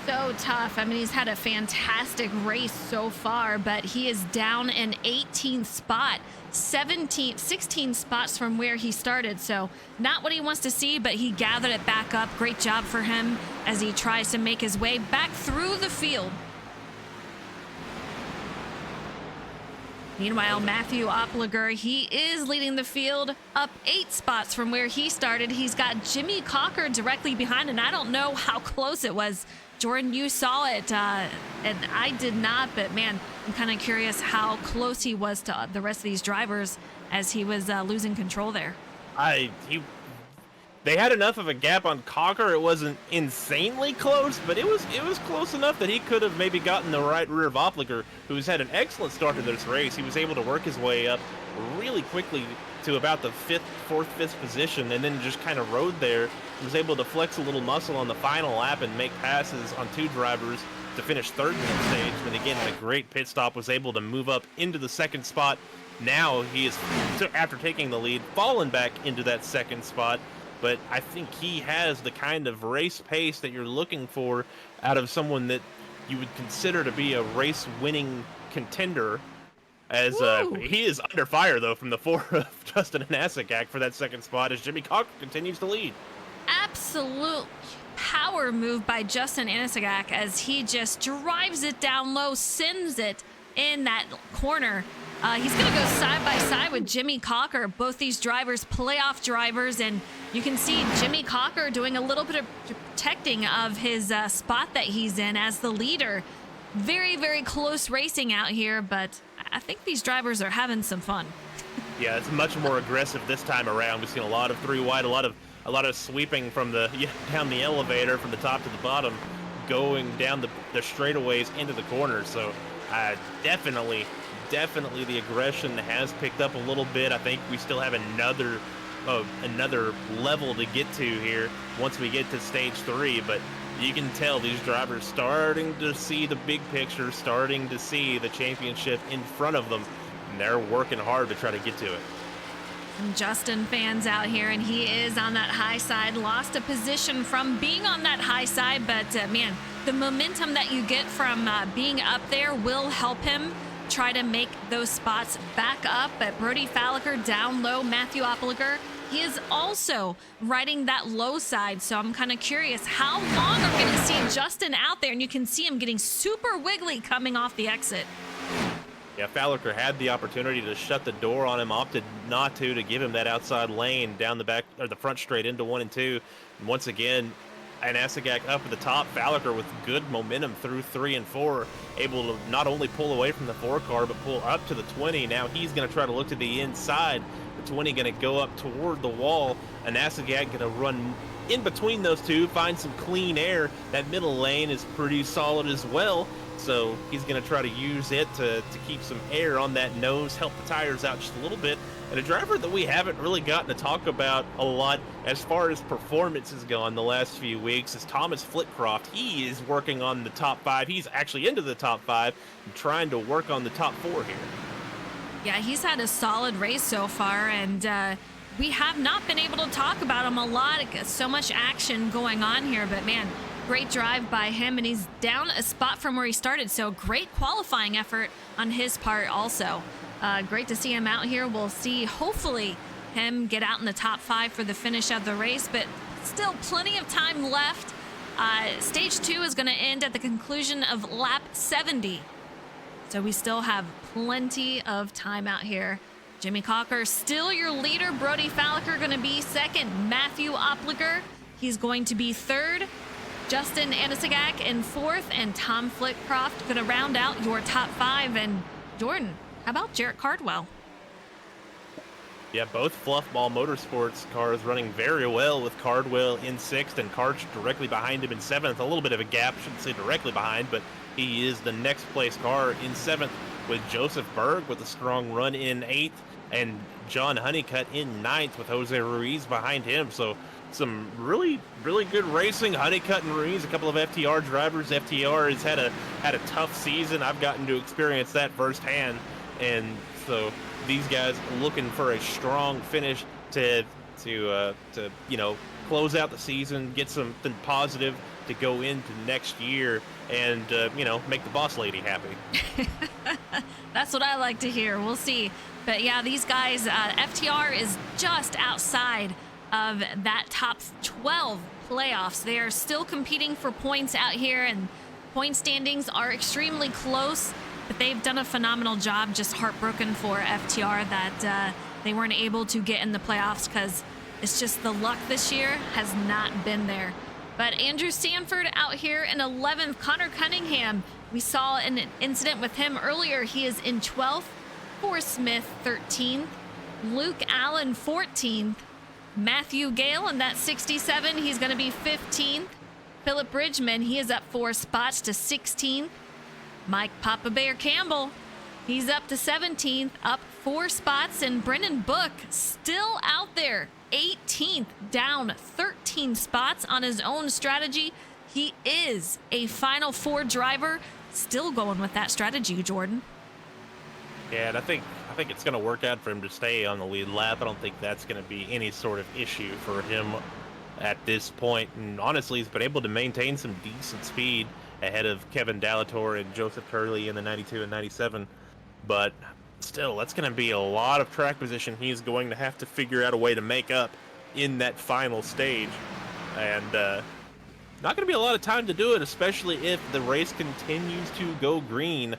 so tough. I mean, he's had a fantastic race so far, but he is down an 18th spot, 16 spots from where he started. So not what he wants to see, but he gathered it back up. Great job for him as he tries to make his way back through the field. Meanwhile, Matthew Opliger, he is leading the field up 8 spots from where he started. He's got Jimmy Cocker directly behind, and I don't know how close it was. Jordan, you saw it, and I did not, but man, I'm kind of curious how close he was to the rest of these drivers as he was losing control there. They had enough of a gap on Cocker. It wasn't insanely close, but it was close enough that he could have maybe gotten the right rear of Opliger, who's had an excellent start to this race. He was able to work his way up really quickly to about the 4th position, and then just kind of rode there. He was able to flex a little muscle on the final lap and make passes on 2 drivers to finish 3rd in the stage. And again, in a great pit stop, was able to move up into the 2nd spot. Now he is, after taking the lead, fallen back into that 2nd spot. But I think he has the kind of race pace that you're looking for out of someone that you would consider to be a race-winning contender. As he is under fire, though, from the 4 of Justin Anasagak for that 2nd spot as Jimmy Cocker continues to lead. Absolute power move by Justin Anasagak as he just drives it down low, sends it in that corner. He's going to go side by side with Jimmy Cocker. Both these drivers, playoff drivers, and you can see Jimmy Cocker doing a little bit of protecting of his spot that he's in as the leader. Very, very close racing out here, but I think these drivers are having some fun. Yeah, it's much more aggressive this time around. We've seen a lot of 3 wide, a lot of sweeping from down the elevator from the top to the bottom, going down the straightaways into the corners. So definitely the aggression has picked up a little bit. I think we still have another level to get to here once we get to stage 3, but you can tell these drivers starting to see the big picture, starting to see the championship in front of them, and they're working hard to try to get to it. Some Justin fans out here, and he is on that high side. Lost a position from being on that high side, but man, the momentum that you get from being up there will help him try to make those spots back up. But Brody Falliker down low, Matthew Opliger, he is also riding that low side. So I'm kind of curious how long are we going to see Justin out there, and you can see him getting super wiggly coming off the exit. Yeah, Falliker had the opportunity to shut the door on him, opted not to give him that outside lane down the back or the front straight into 1 and 2. And once again, Anasagak up at the top, Falliker with good momentum through 3 and 4, able to not only pull away from the 4 car, but pull up to the 20. Now he's going to try to look to the inside. The 20 going to go up toward the wall. Anasagak going to run in between those two, find some clean air. That middle lane is pretty solid as well. So he's going to try to use it to keep some air on that nose, help the tires out just a little bit. And a driver that we haven't really gotten to talk about a lot as far as performance has gone the last few weeks is Thomas Flitcroft. He is working on the top 5. He's actually into the top 5 and trying to work on the top 4 here. Yeah, he's had a solid race so far, and we have not been able to talk about him a lot. So much action going on here, but man, great drive by him, and he's down a spot from where he started. So great qualifying effort on his part also. Great to see him out here. We'll see, hopefully, him get out in the top 5 for the finish of the race, but still plenty of time left. Stage 2 is going to end at the conclusion of lap 70. So we still have plenty of time out here. Jimmy Cocker still your leader. Brody Falliker going to be second. Matthew Opliger, he's going to be third. Justin Anasigak in fourth. And Tom Flitcroft going to round out your top 5. And Jordan, how about Jarrett Cardwell? Yeah, both Fluffball Motorsports cars running very well, with Cardwell in 6th and Karch directly behind him in 7th. A little bit of a gap, shouldn't say directly behind, but he is the next place car in 7th, with Joseph Berg with a strong run in 8th and John Honeycutt in 9th with Jose Ruiz behind him. So some really good racing. Honeycutt and Ruiz, a couple of FTR drivers. FTR has had a tough season. I've gotten to experience that firsthand, and so these guys looking for a strong finish to close out the season, get something positive to go into next year, and make the boss lady happy. That's what I like to hear. We'll see. But yeah, these guys, FTR is just outside of that top 12 playoffs. They are still competing for points out here, and point standings are extremely close. But they've done a phenomenal job. Just heartbroken for FTR that they weren't able to get in the playoffs, because it's just the luck this year has not been there. But Andrew Sanford out here in 11th. Connor Cunningham, we saw an incident with him earlier. He is in 12th. Forrest Smith 13th. Luke Allen 14th. Matthew Gale in that 67, he's going to be 15th. Philip Bridgman, he is up 4 spots to 16th. Mike Papa Bear Campbell, he's up to 17th, up 4 spots. And Brendan Book still out there, 18th, down 13 spots on his own strategy. He is a Final 4 driver, still going with that strategy, Jordan. Yeah, and I think it's going to work out for him to stay on the lead lap. I don't think that's going to be any sort of issue for him at this point. And honestly, he's been able to maintain some decent speed ahead of Kevin Dallator and Joseph Curley in the 92 and 97. But still, that's going to be a lot of track position he's going to have to figure out a way to make up in that final stage. And not going to be a lot of time to do it, especially if the race continues to go green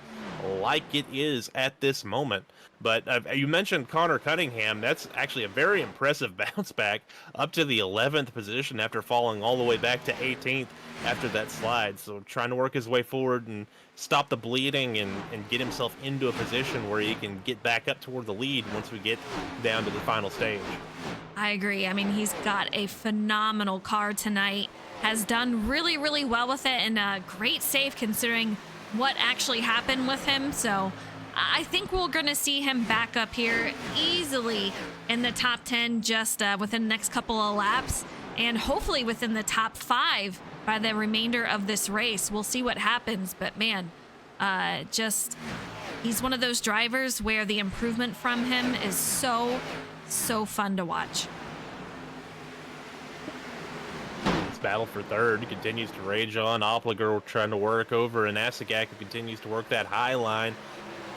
like it is at this moment. But you mentioned Connor Cunningham. That's actually a very impressive bounce back up to the 11th position after falling all the way back to 18th after that slide. So trying to work his way forward and stop the bleeding and get himself into a position where he can get back up toward the lead once we get down to the final stage. I agree. I mean, he's got a phenomenal car tonight, has done really well with it, and a great save considering what actually happened with him. So I think we're going to see him back up here easily in the top 10 just within the next couple of laps, and hopefully within the top 5 by the remainder of this race. We'll see what happens, but man, he's one of those drivers where the improvement from him is so fun to watch. Battle for third continues to rage on. Opliger trying to work over, and Asagak, who continues to work that high line.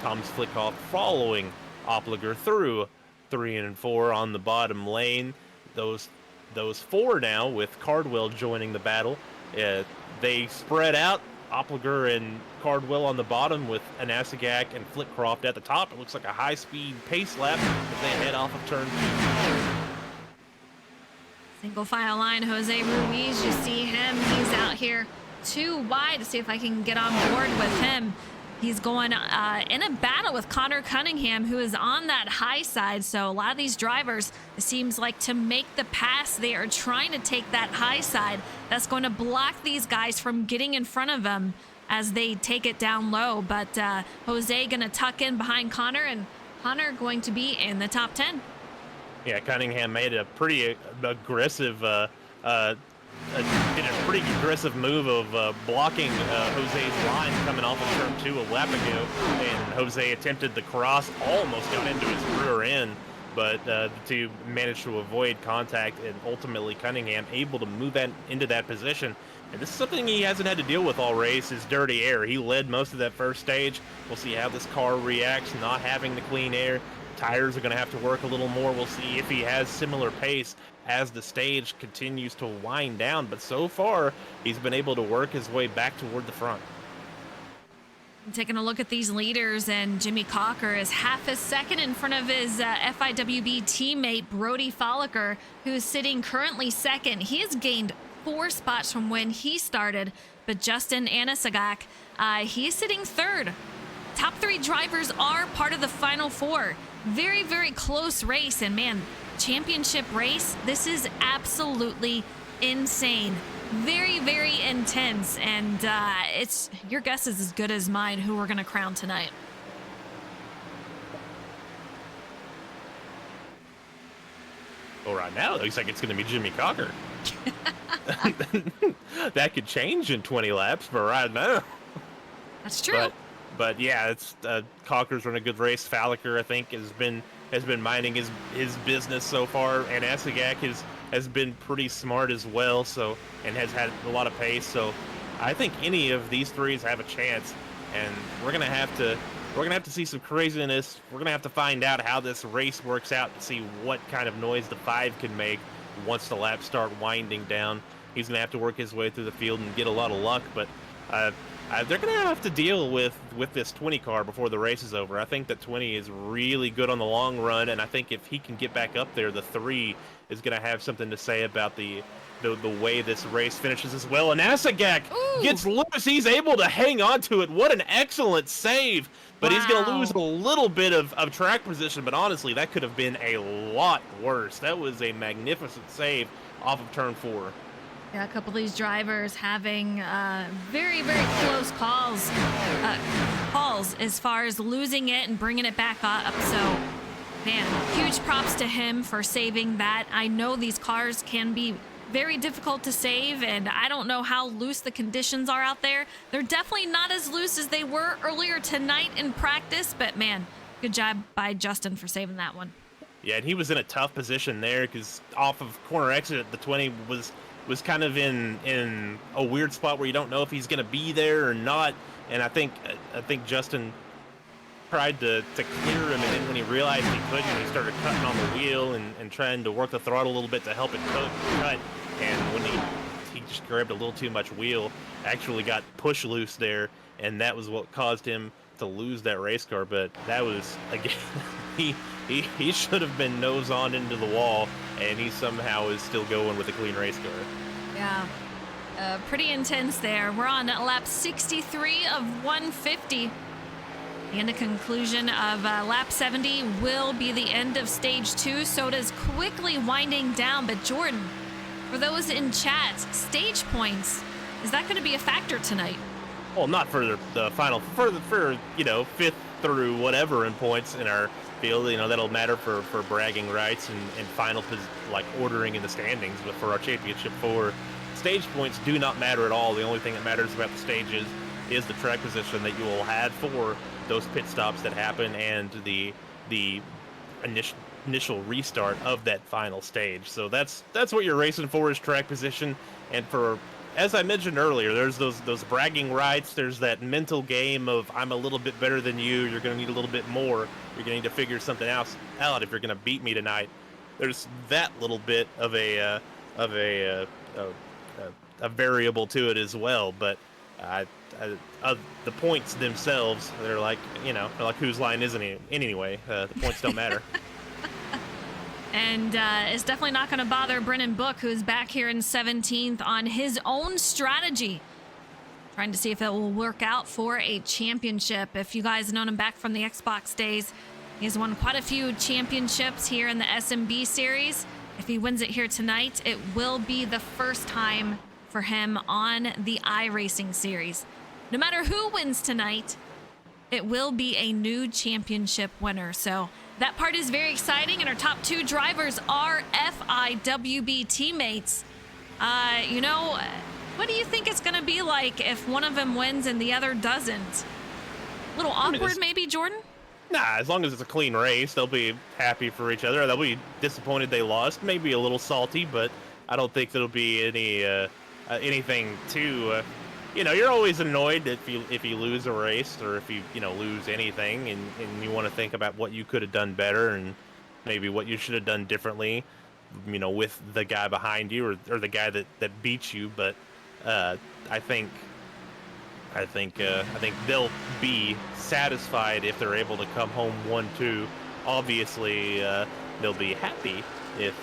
Thomas Flickoff following Opliger through 3 and 4 on the bottom lane. Those 4 now with Cardwell joining the battle. They spread out. Opliger and Cardwell on the bottom with Anasagak and Flitcroft at the top. It looks like a high-speed pace lap as they head off of turn 2. Single file line, Jose Ruiz, you see him. He's out here 2 wide to see if I can get on board with him. He's going in a battle with Connor Cunningham, who is on that high side. So a lot of these drivers, it seems like to make the pass, they are trying to take that high side. That's going to block these guys from getting in front of them as they take it down low. But Jose going to tuck in behind Connor, and Connor going to be in the top 10. Yeah, Cunningham made a pretty aggressive, did a pretty aggressive move of blocking Jose's line coming off of turn 2 a lap ago, and Jose attempted the cross, almost got into his rear end, but the two managed to avoid contact, and ultimately Cunningham able to move into that position. And this is something he hasn't had to deal with all race, is dirty air. He led most of that first stage. We'll see how this car reacts, not having the clean air. tires are going to have to work a little more. We'll see if he has similar pace as the stage continues to wind down. But so far, he's been able to work his way back toward the front. Taking a look at these leaders, and Jimmy Cocker is half a second in front of his FIWB teammate Brody Folliker, who's sitting currently second. He has gained 4 spots from when he started, but Justin Anasagak, he is sitting third. Top 3 drivers are part of the Final 4. Very, very close race, and man, championship race, this is absolutely insane. Very, very intense, and it's your guess is as good as mine who we're gonna crown tonight. Well, right now it looks like it's going to be Jimmy Cocker. That could change in 20 laps, but right now. That's true. But yeah, it's Cocker's run a good race. Falliker, I think, has been minding his business so far, and Asagak has been pretty smart as well, so, and has had a lot of pace. So I think any of these threes have a chance, and we're gonna have to see some craziness. We're gonna have to find out how this race works out to see what kind of noise the 5 can make once the laps start winding down. He's gonna have to work his way through the field and get a lot of luck, but they're going to have to deal with this 20 car before the race is over. I think that 20 is really good on the long run, and I think if he can get back up there, the 3 is going to have something to say about the way this race finishes as well. And Asagak gets loose. He's able to hang on to it. What an excellent save. But he's going to lose a little bit of track position, but honestly, that could have been a lot worse. That was a magnificent save off of turn 4. Yeah, a couple of these drivers having very, very close calls as far as losing it and bringing it back up. So, man, huge props to him for saving that. I know these cars can be very difficult to save, and I don't know how loose the conditions are out there. They're definitely not as loose as they were earlier tonight in practice, but man, good job by Justin for saving that one. Yeah, and he was in a tough position there because off of corner exit, the 20 was kind of in a weird spot where you don't know if he's going to be there or not. And I think Justin tried to clear him, and then when he realized he couldn't, he started cutting on the wheel and trying to work the throttle a little bit to help it cut. And when he just grabbed a little too much wheel, actually got push loose there, and that was what caused him to lose that race car. But that was, again, he should have been nose on into the wall, and he somehow is still going with a clean race car. Yeah, pretty intense there. We're on lap 63 of 150. And the conclusion of lap 70 will be the end of stage 2. So it is quickly winding down. But Jordan, for those in chat, stage points, is that going to be a factor tonight? Well, not for the final, for 5th through whatever in points in our field. That'll matter for bragging rights and final ordering in the standings. But for our championship 4, stage points do not matter at all. The only thing that matters about the stages is the track position that you will have for those pit stops that happen and the initial restart of that final stage. So that's what you're racing for, is track position. And for, as I mentioned earlier, there's those bragging rights. There's that mental game of, I'm a little bit better than you. You're going to need a little bit more. You're going to need to figure something else out if you're going to beat me tonight. There's that little bit of a variable to it as well. But the points themselves, they're like whose line isn't it anyway? The points don't matter. And it's definitely not going to bother Brennan Book, who's back here in 17th on his own strategy, trying to see if it will work out for a championship. If you guys have known him back from the Xbox days, he's won quite a few championships here in the SnB series. If he wins it here tonight, it will be the first time for him on the iRacing series. No matter who wins tonight, it will be a new championship winner. So that part is very exciting, and our top 2 drivers are FIWB teammates. What do you think it's going to be like if one of them wins and the other doesn't? A little awkward, maybe, Jordan? Nah, as long as it's a clean race, they'll be happy for each other. They'll be disappointed they lost, maybe a little salty, but I don't think there'll be anything too you're always annoyed if you lose a race or if you lose anything, and you want to think about what you could have done better and maybe what you should have done differently, with the guy behind you or the guy that beats you. But I think they'll be satisfied if they're able to come home 1-2. Obviously, they'll be happy if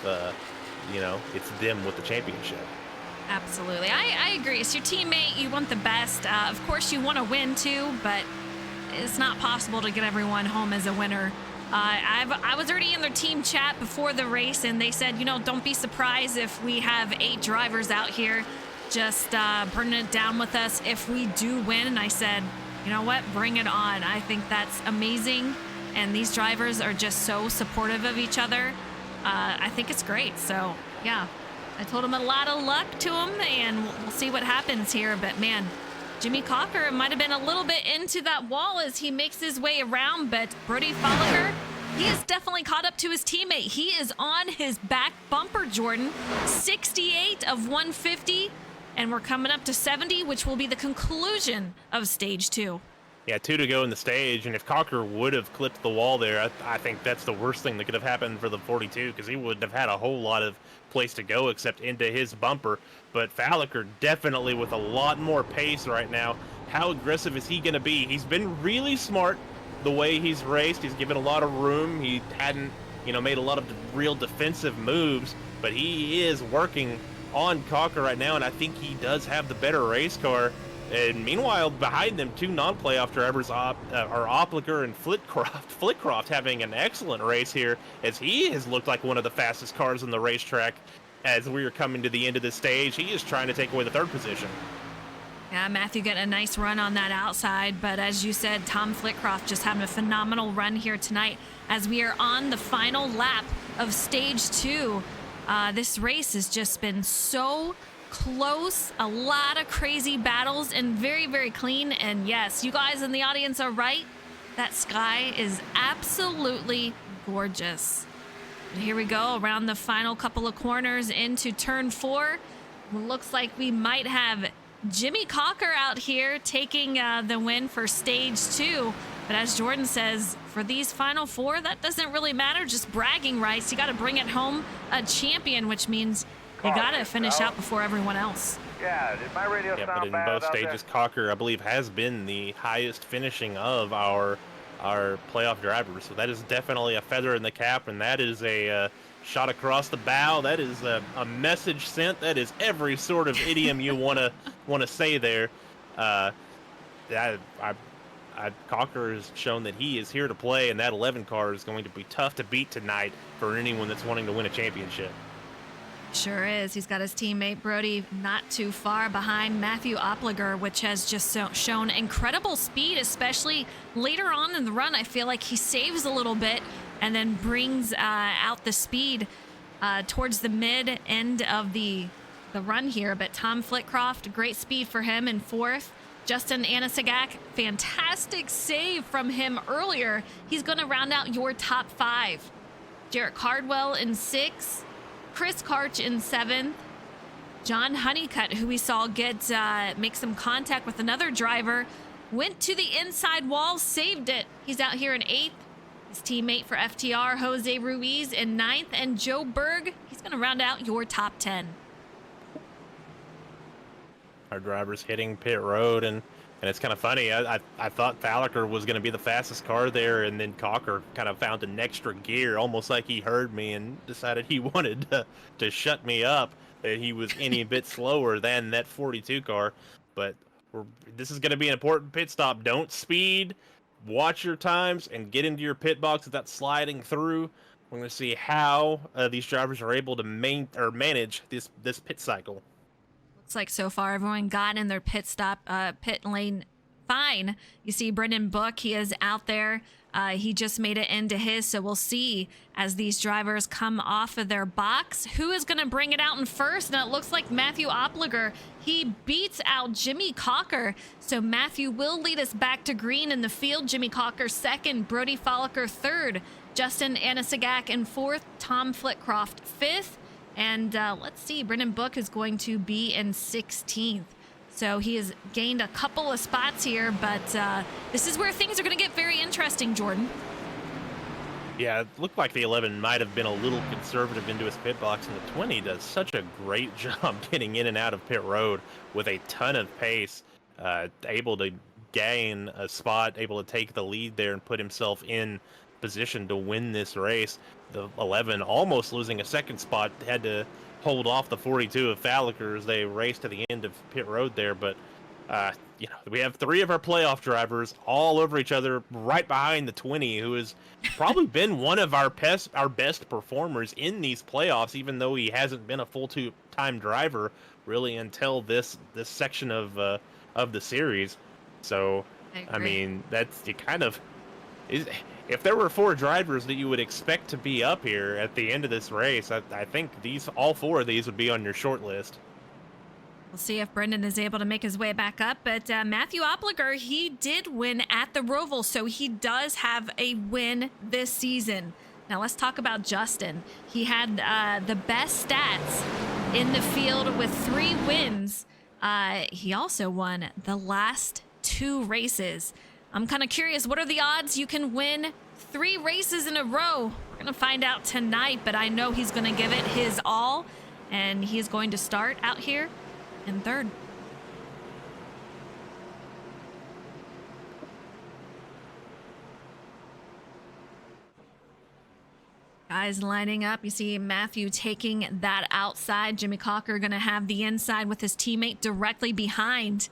it's them with the championship. Absolutely. I agree. It's your teammate. You want the best. Of course, you want to win too, but it's not possible to get everyone home as a winner. I was already in their team chat before the race, and they said, don't be surprised if we have 8 drivers out here just burning it down with us if we do win. And I said, you know what? Bring it on. I think that's amazing. And these drivers are just so supportive of each other. I think it's great. So, yeah. I told him a lot of luck to him, and we'll see what happens here. But, man, Jimmy Cocker might have been a little bit into that wall as he makes his way around. But Brody Folliger, he is definitely caught up to his teammate. He is on his back bumper, Jordan. 68 of 150, and we're coming up to 70, which will be the conclusion of stage 2. Yeah, 2 to go in the stage, and if Cocker would have clipped the wall there, I think that's the worst thing that could have happened for the 42, because he wouldn't have had a whole lot of place to go except into his bumper. But Falliker definitely with a lot more pace right now. How aggressive is he going to be? He's been really smart the way he's raced. He's given a lot of room. He hadn't, made a lot of real defensive moves, but he is working on Cocker right now, and I think he does have the better race car. And meanwhile, behind them, 2 non-playoff drivers are Opliger and Flitcroft. Flitcroft having an excellent race here, as he has looked like one of the fastest cars on the racetrack. As we are coming to the end of this stage, he is trying to take away the 3rd position. Yeah, Matthew getting a nice run on that outside, but as you said, Tom Flitcroft just having a phenomenal run here tonight as we are on the final lap of stage 2. This race has just been so close, a lot of crazy battles, and very, very clean. And yes, you guys in the audience are right. That sky is absolutely gorgeous. And here we go around the final couple of corners into turn 4. Looks like we might have Jimmy Cocker out here taking the win for stage 2. But as Jordan says, for these final 4, that doesn't really matter. Just bragging rights. You got to bring it home a champion, which means you got to finish out before everyone else. Yeah, did my radio Yeah, sound but in bad both out stages, Cocker, I believe, has been the highest finishing of our playoff drivers. So that is definitely a feather in the cap, and that is a shot across the bow. That is a message sent. That is every sort of idiom you want to say there. Cocker has shown that he is here to play, and that 11 car is going to be tough to beat tonight for anyone that's wanting to win a championship. Sure is. He's got his teammate Brody not too far behind Matthew Opliger, which has just shown incredible speed, especially later on in the run. I feel like he saves a little bit and then brings out the speed towards the mid end of the run here. But Tom Flitcroft, great speed for him in 4th. Justin Anasagak, fantastic save from him earlier. He's going to round out your top 5. Jarrett Cardwell in 6th. Chris Karch in 7th. John Honeycutt, who we saw make some contact with another driver, went to the inside wall, saved it. He's out here in 8th. His teammate for FTR, Jose Ruiz, in 9th. And Joe Berg, he's going to round out your top 10. Our drivers hitting pit road, and it's kind of funny. I thought Falliker was going to be the fastest car there, and then Cocker kind of found an extra gear, almost like he heard me and decided he wanted to shut me up, that he was any bit slower than that 42 car. But this is going to be an important pit stop. Don't speed, watch your times, and get into your pit box without sliding through. We're going to see how these drivers are able to manage this pit cycle. Looks like so far everyone got in their pit lane fine. You see Brendan Book, he is out there. He just made it into his, so we'll see as these drivers come off of their box who is going to bring it out in first. And it looks like Matthew Opliger, he beats out Jimmy Cocker. So Matthew will lead us back to green in the field. Jimmy Cocker 2nd, Brody Folliker 3rd, Justin Anasagak in 4th, Tom Flitcroft 5th. And let's see, Brendan Book is going to be in 16th. So he has gained a couple of spots here, but this is where things are going to get very interesting, Jordan. Yeah, it looked like the 11 might have been a little conservative into his pit box, and the 20 does such a great job getting in and out of pit road with a ton of pace, able to gain a spot, able to take the lead there and put himself in position to win this race. The 11 almost losing a second spot, had to hold off the 42 of Falliker as they raced to the end of pit road there, but we have 3 of our playoff drivers all over each other right behind the 20, who has probably been one of our best performers in these playoffs, even though he hasn't been a full-time driver really until this section of the series. So, I mean, that's it kind of is. If there were 4 drivers that you would expect to be up here at the end of this race, I think all 4 of these would be on your short list. We'll see if Brendan is able to make his way back up. But Matthew Opliger, he did win at the Roval, so he does have a win this season. Now let's talk about Justin. He had the best stats in the field with 3 wins. He also won the last 2 races. I'm kind of curious, what are the odds you can win 3 races in a row? We're going to find out tonight, but I know he's going to give it his all, and he's going to start out here in 3rd. Guys lining up. You see Matthew taking that outside. Jimmy Cocker going to have the inside with his teammate directly behind.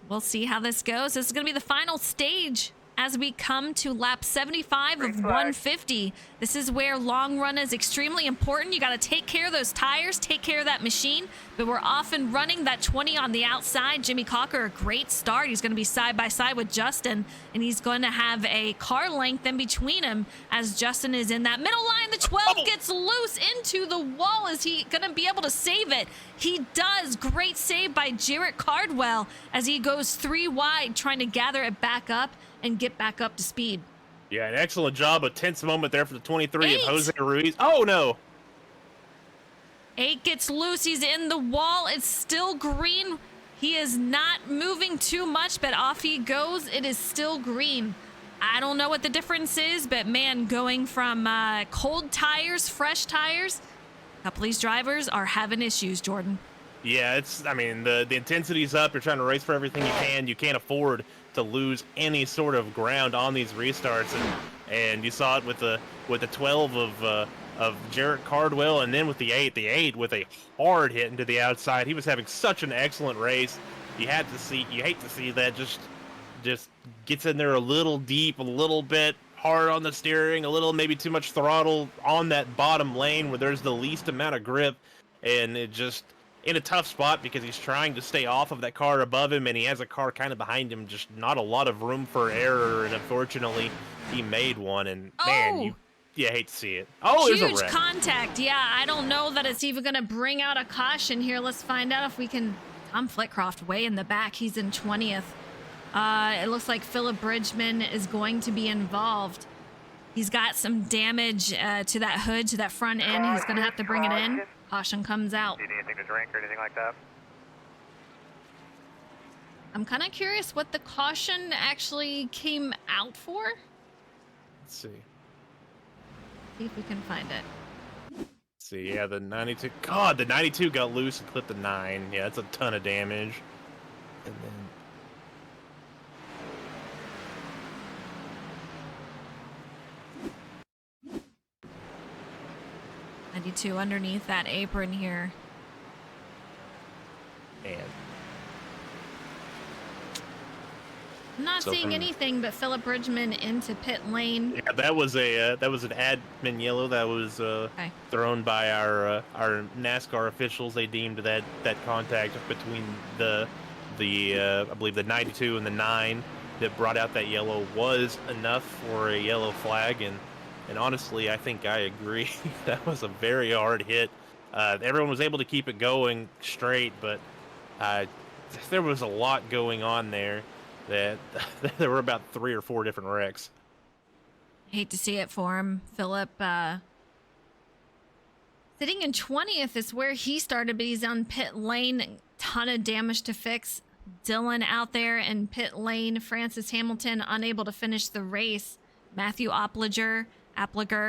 We'll see how this goes. This is going to be the final stage as we come to lap 75 of 150. This is where long run is extremely important. You got to take care of those tires, take care of that machine, but we're off and running. That 20 on the outside. Jimmy Cocker, a great start. He's going to be side by side with Justin, and he's going to have a car length in between him as Justin is in that middle line. The 12 gets loose into the wall. Is he going to be able to save it? He does. Great save by Jarrett Cardwell as he goes 3 wide, trying to gather it back up and get back up to speed. Yeah, an excellent job. A tense moment there for the 23 of 8. Jose Ruiz. Oh, no. 8 gets loose. He's in the wall. It's still green. He is not moving too much, but off he goes. It is still green. I don't know what the difference is, but man, going from cold tires, fresh tires, a couple of these drivers are having issues, Jordan. Yeah, the intensity's up. You're trying to race for everything you can. You can't afford to lose any sort of ground on these restarts, and you saw it with the 12 of Jarrett Cardwell, and then with the 8 with a hard hit into the outside. He was having such an excellent race. You hate to see that just gets in there a little deep, a little bit hard on the steering, a little maybe too much throttle on that bottom lane where there's the least amount of grip, and it just in a tough spot because he's trying to stay off of that car above him, and he has a car kind of behind him, just not a lot of room for error, and unfortunately he made one, and man, you hate to see it. Oh, there's a wreck. Huge contact. Yeah, I don't know that it's even going to bring out a caution here. Let's find out if we can. Tom Flitcroft way in the back. He's in 20th. It looks like Philip Bridgman is going to be involved. He's got some damage to that hood, to that front end. He's going to have to bring it in. Caution comes out. Do you need anything to drink or anything like that? I'm kind of curious what the caution actually came out for. Let's see. See if we can find it. Let's see, yeah, the 92. God, the 92 got loose and clipped the 9. Yeah, that's a ton of damage. And then 92 underneath that apron here. and I'm not So seeing from- anything but Philip Bridgman into pit lane. yeah, that was an admin yellow that was thrown by our NASCAR officials. They deemed that contact between the I believe the 92 and the 9 that brought out that yellow was enough for a yellow flag, and honestly, I think I agree. That was a very hard hit. Everyone was able to keep it going straight, but there was a lot going on there. That there were about 3 or 4 different wrecks. Hate to see it for him. Philip sitting in 20th is where he started, but he's on pit lane ton of damage to fix. Dylan out there in pit lane. Francis Hamilton unable to finish the race. Matthew Appliger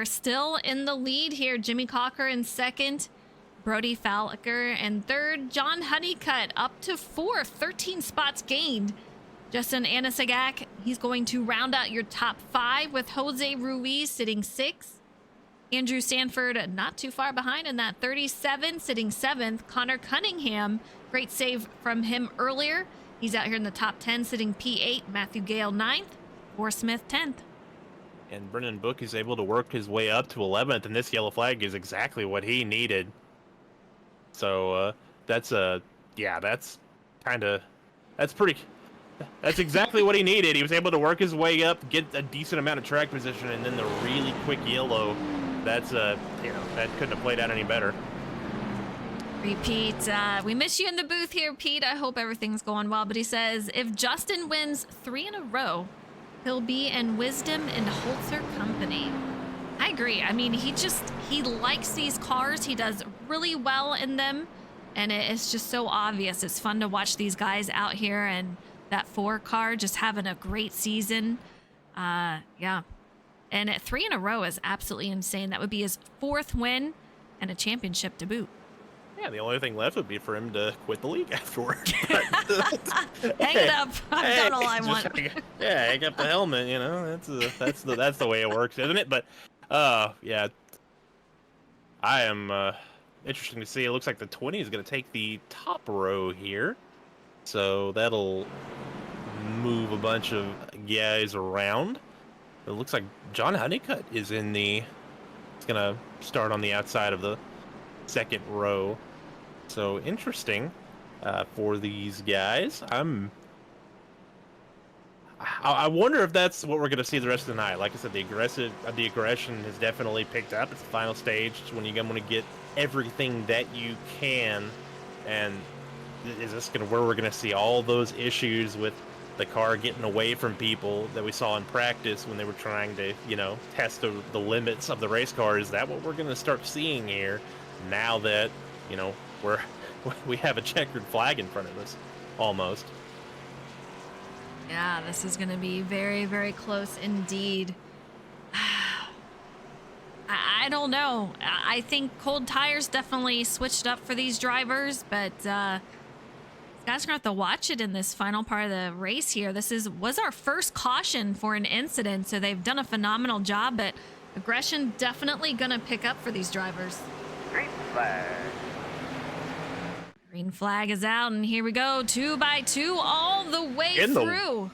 still in the lead here. Jimmy Cocker in second. Brody Falker in third. John Honeycutt up to fourth. 13 spots gained. Justin Anasagak, he's going to round out your top 5 with Jose Ruiz sitting 6th. Andrew Sanford not too far behind in that 37, sitting 7th. Connor Cunningham, great save from him earlier. He's out here in the top 10, sitting P8. Matthew Gale 9th. Forrest Smith 10th. And Brennan Book is able to work his way up to 11th, and this yellow flag is exactly what he needed. So that's exactly what he needed. He was able to work his way up, get a decent amount of track position, and then the really quick yellow. That couldn't have played out any better. Repeat, we miss you in the booth here, Pete. I hope everything's going well. But he says, if Justin wins 3 in a row, he'll be in Wisdom and Holzer company. I agree. I mean, he likes these cars. He does really well in them. And it's just so obvious. It's fun to watch these guys out here and that 4 car just having a great season. Yeah. And at 3 in a row is absolutely insane. That would be his 4th win and a championship to boot. Yeah, the only thing left would be for him to quit the league afterwards. Hang it up. I've done all I want. Hang up the helmet. You know, that's the way it works, isn't it? But yeah, I am interesting to see. It looks like the 20 is going to take the top row here, so that'll move a bunch of guys around. It looks like John Honeycutt is in the. It's going to start on the outside of the second row. So interesting for these guys. I wonder if that's what we're going to see the rest of the night. Like I said, the aggression has definitely picked up. It's the final stage. It's when you're going to get everything that you can. And is this where we're going to see all those issues with the car getting away from people that we saw in practice when they were trying to, test the limits of the race car? Is that what we're going to start seeing here now that, we have a checkered flag in front of us, almost? Yeah, this is going to be very, very close indeed. I don't know. I think cold tires definitely switched up for these drivers, but guys are going to have to watch it in this final part of the race here. This was our first caution for an incident, so they've done a phenomenal job, but aggression definitely going to pick up for these drivers. Green flag. Green flag is out, and here we go. 2 by 2 all the way through.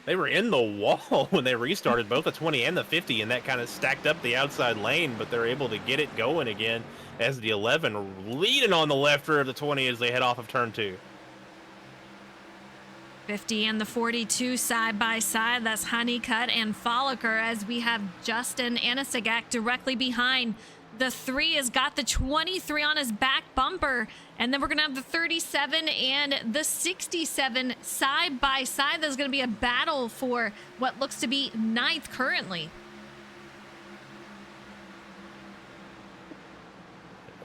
They were in the wall when they restarted both the 20 and the 50, and that kind of stacked up the outside lane, but they're able to get it going again as the 11 leading on the left rear of the 20 as they head off of turn 2. 50 and the 42 side by side. That's Honeycutt and Folliker, as we have Justin Anasagak directly behind. The 3 has got the 23 on his back bumper. And then we're going to have the 37 and the 67 side by side. There's going to be a battle for what looks to be 9th currently.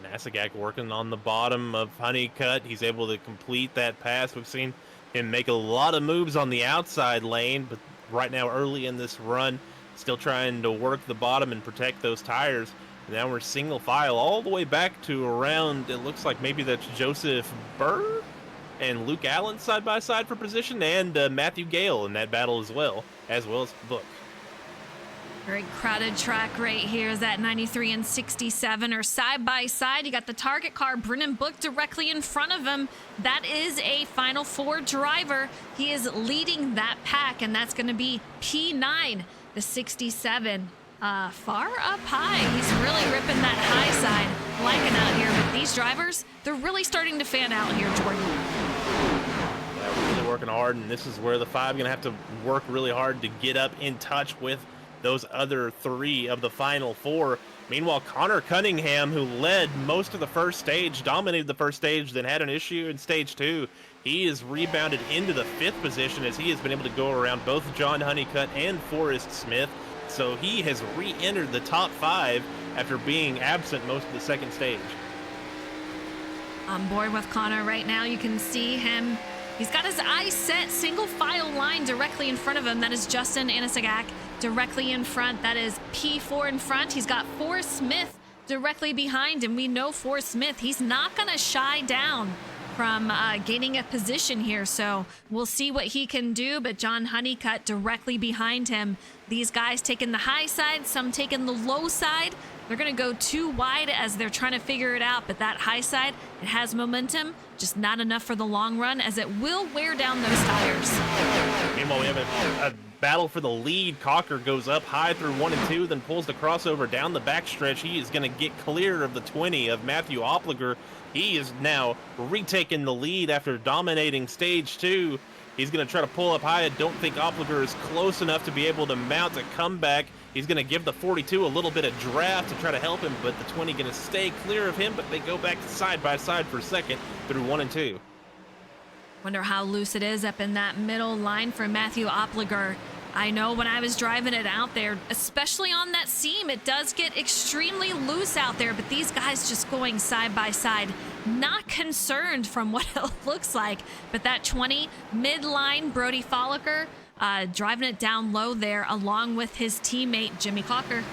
Anasagak working on the bottom of Honeycutt. He's able to complete that pass. We've seen him make a lot of moves on the outside lane, but right now early in this run, still trying to work the bottom and protect those tires. Now we're single file all the way back to around, it looks like maybe that's Joseph Burr and Luke Allen side by side for position, and Matthew Gale in that battle as well as Book. Very crowded track right here is that 93 and 67 are side by side. You got the target car, Brennan Book, directly in front of him. That is a Final Four driver. He is leading that pack, and that's going to be P9, the 67. Far up high. He's really ripping that high side. Liking out here, but these drivers, they're really starting to fan out here, Jordan. Yeah, we're really working hard, and this is where the 5 going to have to work really hard to get up in touch with those other 3 of the Final 4. Meanwhile, Connor Cunningham, who led most of the first stage, dominated the first stage, then had an issue in stage 2. He is rebounded into the 5th position as he has been able to go around both John Honeycutt and Forrest Smith. So he has re-entered the top 5 after being absent most of the second stage. On board with Connor right now. You can see him. He's got his eyes set, single file line directly in front of him. That is Justin Anasagak directly in front. That is P4 in front. He's got Forrest Smith directly behind him. We know Forrest Smith, he's not going to shy down from gaining a position here. So we'll see what he can do. But John Honeycutt directly behind him. These guys taking the high side, some taking the low side. They're going to go too wide as they're trying to figure it out. But that high side, it has momentum, just not enough for the long run as it will wear down those tires. Meanwhile, we have a battle for the lead. Cocker goes up high through 1 and 2, then pulls the crossover down the backstretch. He is going to get clear of the 20 of Matthew Opliger. He is now retaking the lead after dominating stage 2. He's going to try to pull up high. I don't think Opliger is close enough to be able to mount a comeback. He's going to give the 42 a little bit of draft to try to help him, but the 20 going to stay clear of him, but they go back side by side for second through 1 and 2. Wonder how loose it is up in that middle line for Matthew Opliger. I know when I was driving it out there, especially on that seam, it does get extremely loose out there, but these guys just going side by side, not concerned from what it looks like. But that 20 midline, Brody Folliker, driving it down low there along with his teammate, Jimmy Cocker.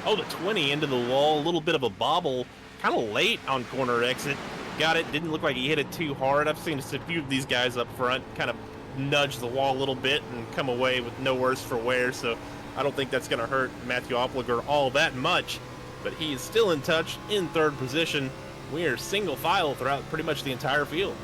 Oh, the 20 into the wall, a little bit of a bobble, kind of late on corner exit. Got it, didn't look like he hit it too hard. I've seen just a few of these guys up front kind of nudge the wall a little bit and come away with no worse for wear, so I don't think that's going to hurt Matthew Opliger all that much, but he is still in touch in third position. We are single file throughout pretty much the entire field.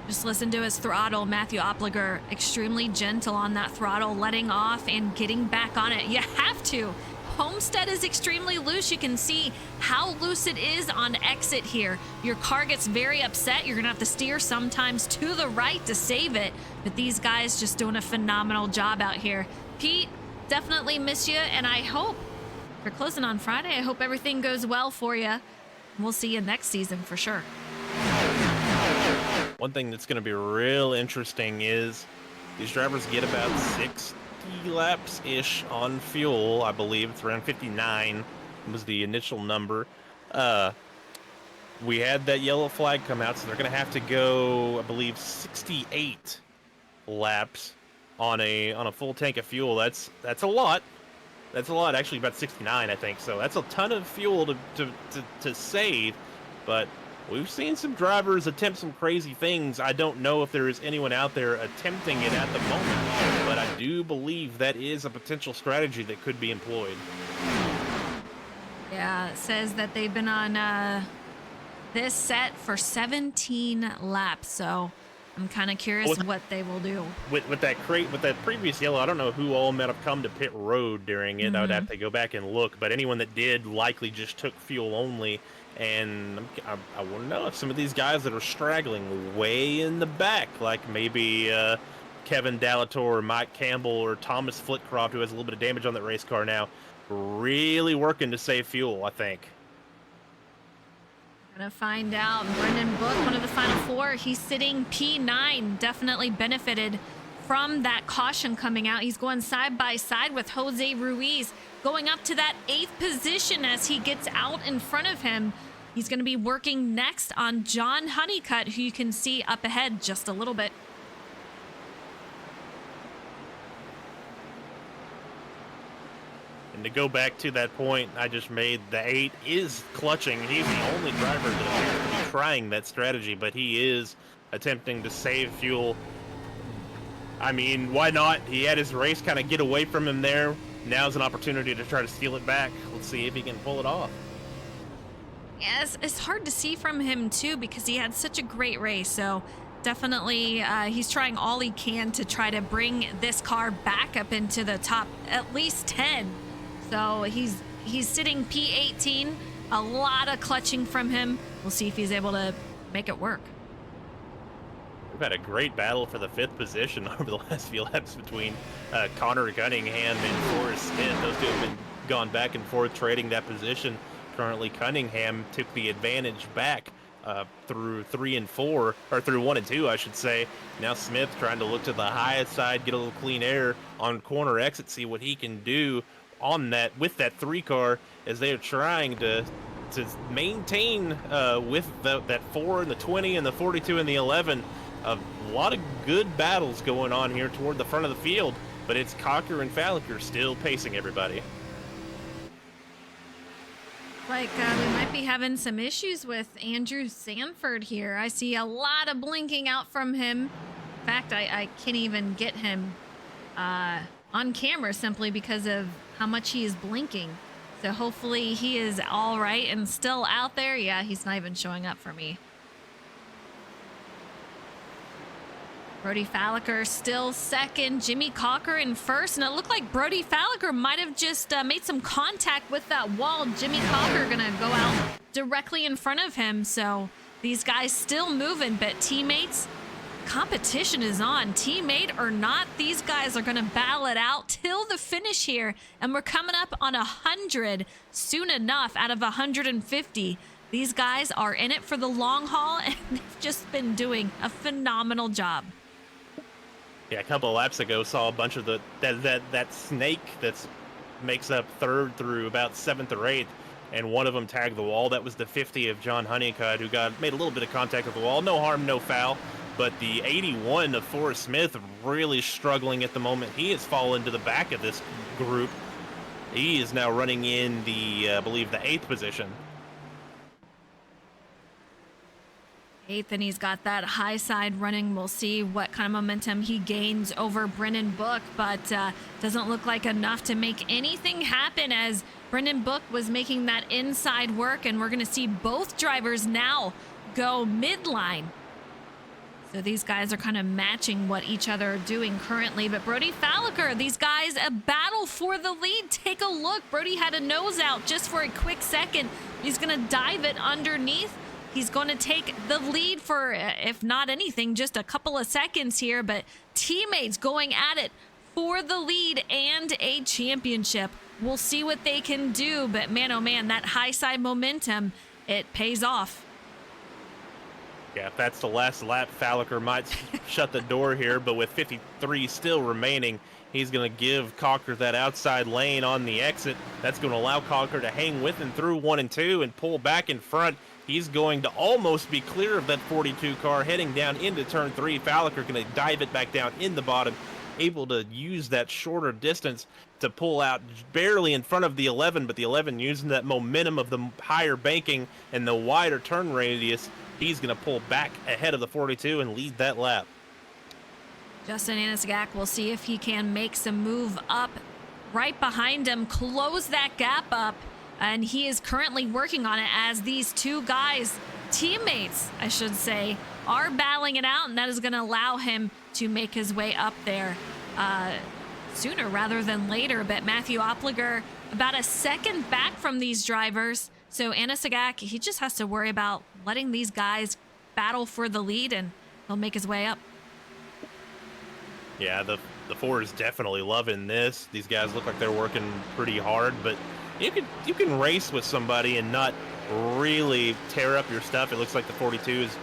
Just listen to his throttle. Matthew Opliger, extremely gentle on that throttle, letting off and getting back on it. You have to. Homestead is extremely loose. You can see how loose it is on exit here. Your car gets very upset. You're gonna have to steer sometimes to the right to save it. But these guys just doing a phenomenal job out here. Pete, definitely miss you, and I hope, for closing on Friday, I hope everything goes well for you. We'll see you next season for sure. One thing that's gonna be real interesting is these drivers get about 60 laps-ish on fuel, I believe. It's around 59 was the initial number. We had that yellow flag come out, so they're going to have to go, I believe, 68 laps on a full tank of fuel. That's a lot. That's a lot, actually about 69, I think. So that's a ton of fuel to save, but we've seen some drivers attempt some crazy things. I don't know if there is anyone out there attempting it at the moment, but I do believe that is a potential strategy that could be employed. Yeah, it says that they've been on this set for 17 laps, so I'm kind of curious what they will do. With that previous yellow, I don't know who all might have come to pit road during it. I would have to go back and look, but anyone that did likely just took fuel only. And I want to know if some of these guys that are straggling way in the back, like maybe Kevin Dallator or Mike Campbell or Thomas Flitcroft, who has a little bit of damage on that race car now, really working to save fuel, I think. Gonna find out. Brendan Book, one of the final four, he's sitting P9, definitely benefited from that caution coming out. He's going side by side with Jose Ruiz, going up to that 8th position as he gets out in front of him. He's going to be working next on John Honeycutt, who you can see up ahead just a little bit. And to go back to that point I just made, the 8 is clutching. He's the only driver that appears to be trying that strategy, but he is attempting to save fuel. I mean, why not? He had his race kind of get away from him there. Now's an opportunity to try to steal it back. Let's see if he can pull it off. Yes, it's hard to see from him too because he had such a great race. So definitely he's trying all he can to try to bring this car back up into the top at least 10. So he's sitting P18. A lot of clutching from him. We'll see if he's able to make it work. We've had a great battle for the 5th position over the last few laps between Connor Cunningham and Forrest Smith. Those two have been gone back and forth trading that position. Currently, Cunningham took the advantage back through 3 and 4, or through 1 and 2, I should say. Now Smith trying to look to the highest side, get a little clean air on corner exit, see what he can do on that with that 3 car as they are trying to to maintain with that 4 and the 20 and the 42 and the 11. A lot of good battles going on here toward the front of the field, but it's Cocker and Falliker still pacing everybody. Like we might be having some issues with Andrew Sanford here. I see a lot of blinking out from him. In fact, I can't even get him on camera simply because of how much he is blinking. So hopefully he is all right and still out there. Yeah, he's not even showing up for me. Brody Falliker still second, Jimmy Cocker in first, and it looked like Brody Falliker might have just made some contact with that wall. Jimmy Cocker gonna go out directly in front of him, so these guys still moving, but teammates, competition is on. Teammate or not, these guys are gonna battle it out till the finish here, and we're coming up on 100 soon enough out of 150. These guys are in it for the long haul, and they've just been doing a phenomenal job. Yeah, a couple of laps ago saw a bunch of that snake that makes up 3rd through about 7th or 8th, and one of them tagged the wall. That was the 50 of John Honeycutt, who made a little bit of contact with the wall. No harm, no foul. But the 81 of Forrest Smith really struggling at the moment. He has fallen to the back of this group. He is now running in the, I believe, the 8th position. 8th, and he's got that high side running. We'll see what kind of momentum he gains over Brennan Book, but doesn't look like enough to make anything happen as Brennan Book was making that inside work, and we're going to see both drivers now go midline. So these guys are kind of matching what each other are doing currently, but Brody Falliker, these guys, a battle for the lead. Take a look. Brody had a nose out just for a quick second. He's going to dive it underneath. He's going to take the lead for, if not anything, just a couple of seconds here, but teammates going at it for the lead and a championship. We'll see what they can do, but man, oh man, that high side momentum, it pays off. Yeah, if that's the last lap, Falliker might shut the door here, but with 53 still remaining, he's going to give Cocker that outside lane on the exit. That's going to allow Cocker to hang with him through 1 and 2 and pull back in front. He's going to almost be clear of that 42 car heading down into turn 3. Falliker going to dive it back down in the bottom, able to use that shorter distance to pull out barely in front of the 11, but the 11 using that momentum of the higher banking and the wider turn radius, he's going to pull back ahead of the 42 and lead that lap. Justin Anisgak will see if he can make some move up right behind him, close that gap up, and he is currently working on it as these two guys, teammates, I should say, are battling it out, and that is going to allow him to make his way up there sooner rather than later. But Matthew Opliger about a second back from these drivers, so Anisgak, he just has to worry about letting these guys battle for the lead, and he'll make his way up. Yeah, the 4 is definitely loving this. These guys look like they're working pretty hard, but you can race with somebody and not really tear up your stuff. It looks like the 42 is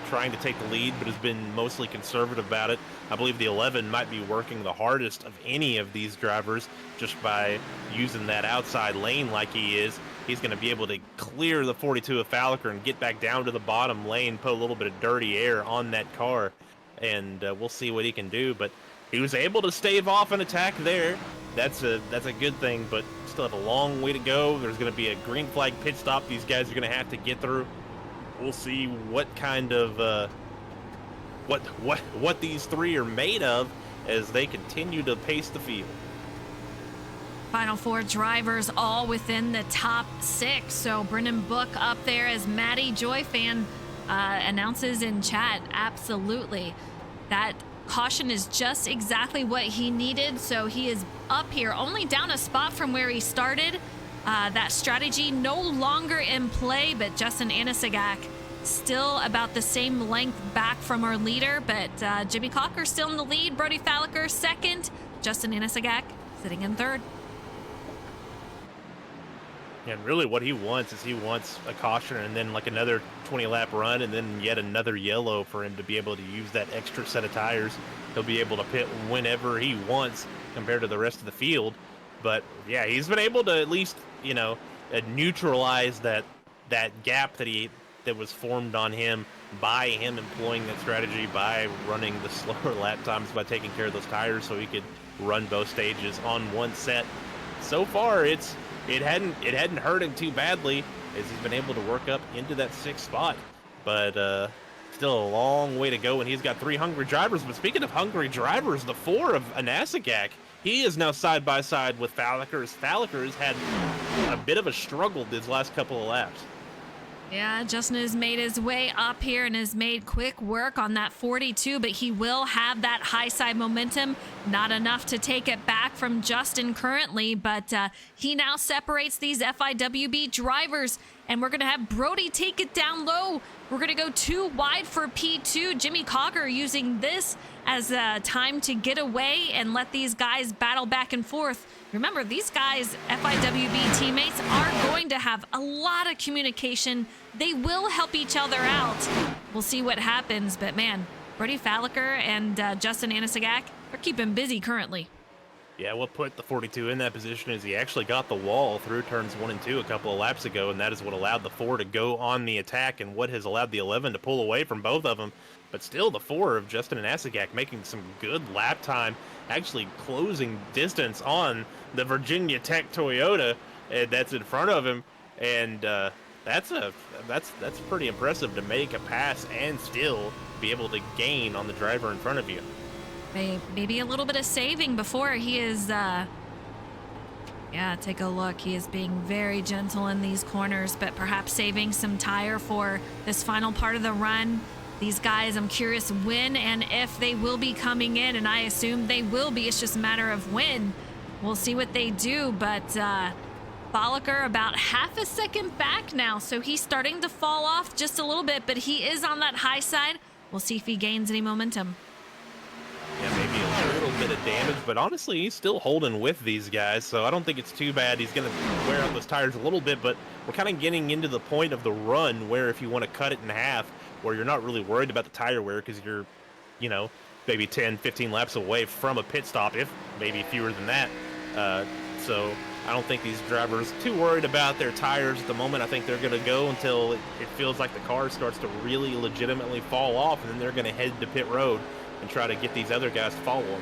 trying to take the lead, but has been mostly conservative about it. I believe the 11 might be working the hardest of any of these drivers just by using that outside lane like he is. He's going to be able to clear the 42 of Falliker and get back down to the bottom lane, put a little bit of dirty air on that car, and we'll see what he can do. But he was able to stave off an attack there. That's a good thing, but still have a long way to go. There's going to be a green flag pit stop these guys are going to have to get through. We'll see what kind of what these three are made of as they continue to pace the field. Final 4 drivers all within the top 6. So Brennan Book up there, as Maddie Joyfan announces in chat. Absolutely. That caution is just exactly what he needed. So he is up here, only down a spot from where he started. That strategy no longer in play, but Justin Anisgak still about the same length back from our leader. But Jimmy Cocker still in the lead. Brody Falliker second. Justin Anisgak sitting in third. And really what he wants is a caution and then like another 20-lap run and then yet another yellow for him to be able to use that extra set of tires. He'll be able to pit whenever he wants compared to the rest of the field. But yeah, he's been able to at least, neutralize that gap that was formed on him by him employing that strategy, by running the slower lap times, by taking care of those tires so he could run both stages on one set. So far, it hadn't hurt him too badly as he's been able to work up into that 6th spot. But still a long way to go, and he's got 3 hungry drivers. But speaking of hungry drivers, the 4 of Anasagak, he is now side by side with Falliker. Falliker has had a bit of a struggle these last couple of laps. Yeah, Justin has made his way up here and has made quick work on that 42, but he will have that high side momentum. Not enough to take it back from Justin currently, but he now separates these FIWB drivers, and we're going to have Brody take it down low. We're going to go 2 wide for P2. Jimmy Cocker using this as a time to get away and let these guys battle back and forth. Remember, these guys, FIWB teammates, are going to have a lot of communication. They will help each other out. We'll see what happens, but man, Brody Falliker and Justin Anasagak are keeping busy currently. Yeah, what put the 42 in that position is he actually got the wall through turns 1 and 2 a couple of laps ago, and that is what allowed the 4 to go on the attack and what has allowed the 11 to pull away from both of them. But still, the 4 of Justin and Anasagak making some good lap time, actually closing distance on the Virginia Tech Toyota that's in front of him, and that's pretty impressive to make a pass and still be able to gain on the driver in front of you. Maybe a little bit of saving before he is, yeah, take a look. He is being very gentle in these corners, but perhaps saving some tire for this final part of the run. These guys, I'm curious when and if they will be coming in, and I assume they will be. It's just a matter of when. We'll see what they do, but Falliker about half a second back now, so he's starting to fall off just a little bit, but he is on that high side. We'll see if he gains any momentum. Yeah, maybe a little bit of damage, but honestly, he's still holding with these guys, so I don't think it's too bad. He's going to wear out those tires a little bit, but we're kind of getting into the point of the run where if you want to cut it in half, where you're not really worried about the tire wear because you're, maybe 10, 15 laps away from a pit stop, if maybe fewer than that. So I don't think these drivers are too worried about their tires at the moment. I think they're going to go until it feels like the car starts to really legitimately fall off, and then they're going to head to pit road and try to get these other guys to follow him.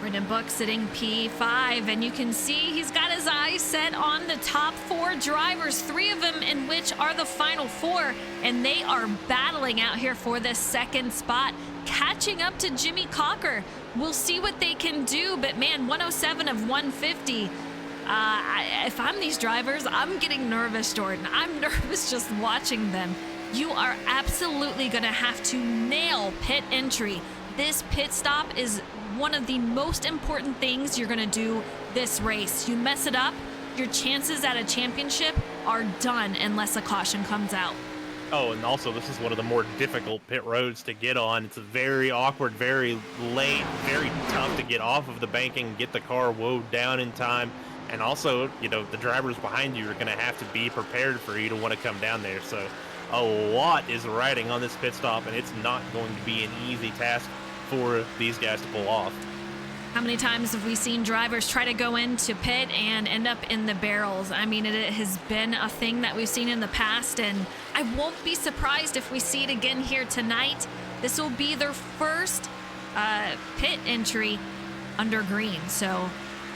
Brendan Book sitting P5, and you can see he's got his eyes set on the top 4 drivers, 3 of them in which are the final 4, and they are battling out here for this 2nd spot, catching up to Jimmy Cocker. We'll see what they can do, but man, 107 of 150. If I'm these drivers, I'm getting nervous, Jordan. I'm nervous just watching them. You are absolutely going to have to nail pit entry. This pit stop is one of the most important things you're going to do this race. You mess it up, your chances at a championship are done unless a caution comes out. Oh, and also this is one of the more difficult pit roads to get on. It's very awkward, very late, very tough to get off of the banking, get the car woed down in time. And also, the drivers behind you are going to have to be prepared for you to want to come down there. So a lot is riding on this pit stop, and it's not going to be an easy task for these guys to pull off. How many times have we seen drivers try to go into pit and end up in the barrels? I mean, it has been a thing that we've seen in the past, and I won't be surprised if we see it again here tonight. This will be their first pit entry under green, so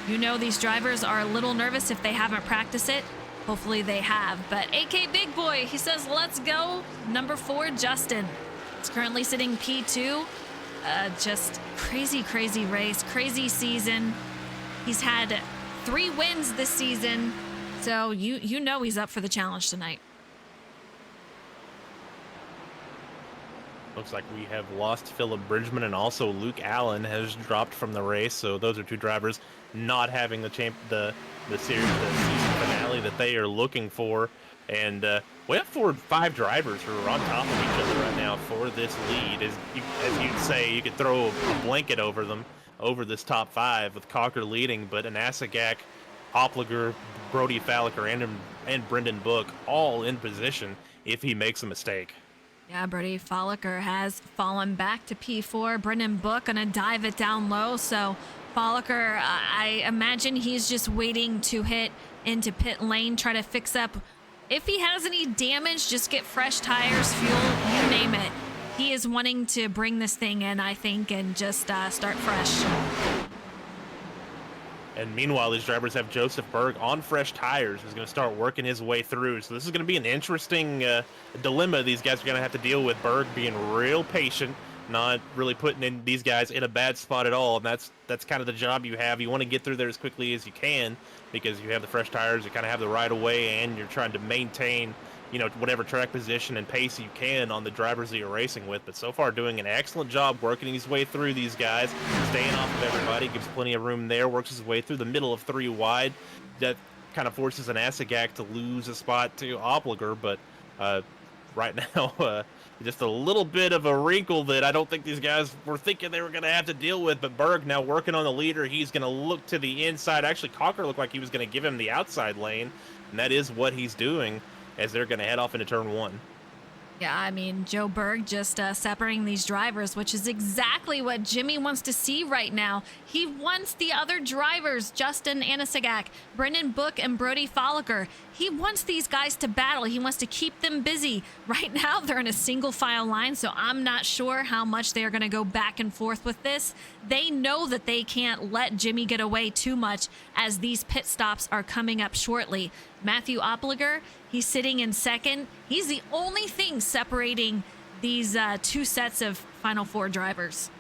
these drivers are a little nervous if they haven't practiced it. Hopefully they have, but AK Big Boy, he says, let's go. Number 4, Justin. It's currently sitting P2. Just crazy race, crazy season. He's had 3 wins this season, so you know he's up for the challenge tonight. Looks like we have lost Philip Bridgman, and also Luke Allen has dropped from the race. So those are 2 drivers not having the season finale that they are looking for. And we have 4 or 5 drivers who are on top of each other right now for this lead. As you'd say, you could throw a blanket over them, over this top 5, with Cocker leading, but Anasagak, Opliger, Brody Falliker, and Brendan Book all in position if he makes a mistake. Yeah, Brody Falliker has fallen back to P4. Brendan Book gonna dive it down low, so Falliker, I imagine he's just waiting to hit into pit lane, try to fix up. If he has any damage, just get fresh tires, fuel, you name it. He is wanting to bring this thing in, I think, and just start fresh. And meanwhile, these drivers have Joseph Berg on fresh tires, who's going to start working his way through. So this is going to be an interesting dilemma these guys are going to have to deal with. Berg being real patient, not really putting in these guys in a bad spot at all. And that's kind of the job you have. You want to get through there as quickly as you can because you have the fresh tires, you kind of have the right of way, and you're trying to maintain, you know, whatever track position and pace you can on the drivers that you're racing with. But so far doing an excellent job working his way through these guys, staying off of everybody, gives plenty of room there, works his way through the middle of 3 wide. That kind of forces an Asagak to lose a spot to Opliger, but right now just a little bit of a wrinkle that I don't think these guys were thinking they were going to have to deal with. But Berg now working on the leader. He's going to look to the inside. Actually, Cocker looked like he was going to give him the outside lane, and that is what he's doing as they're going to head off into turn 1. Yeah, I mean, Joe Berg just separating these drivers, which is exactly what Jimmy wants to see right now. He wants the other drivers, Justin Anasagak, Brendan Book, and Brody Folliker. He wants these guys to battle. He wants to keep them busy. Right now, they're in a single file line, so I'm not sure how much they are going to go back and forth with this. They know that they can't let Jimmy get away too much as these pit stops are coming up shortly. Matthew Opliger, he's sitting in second. He's the only thing separating these 2 sets of Final 4 drivers.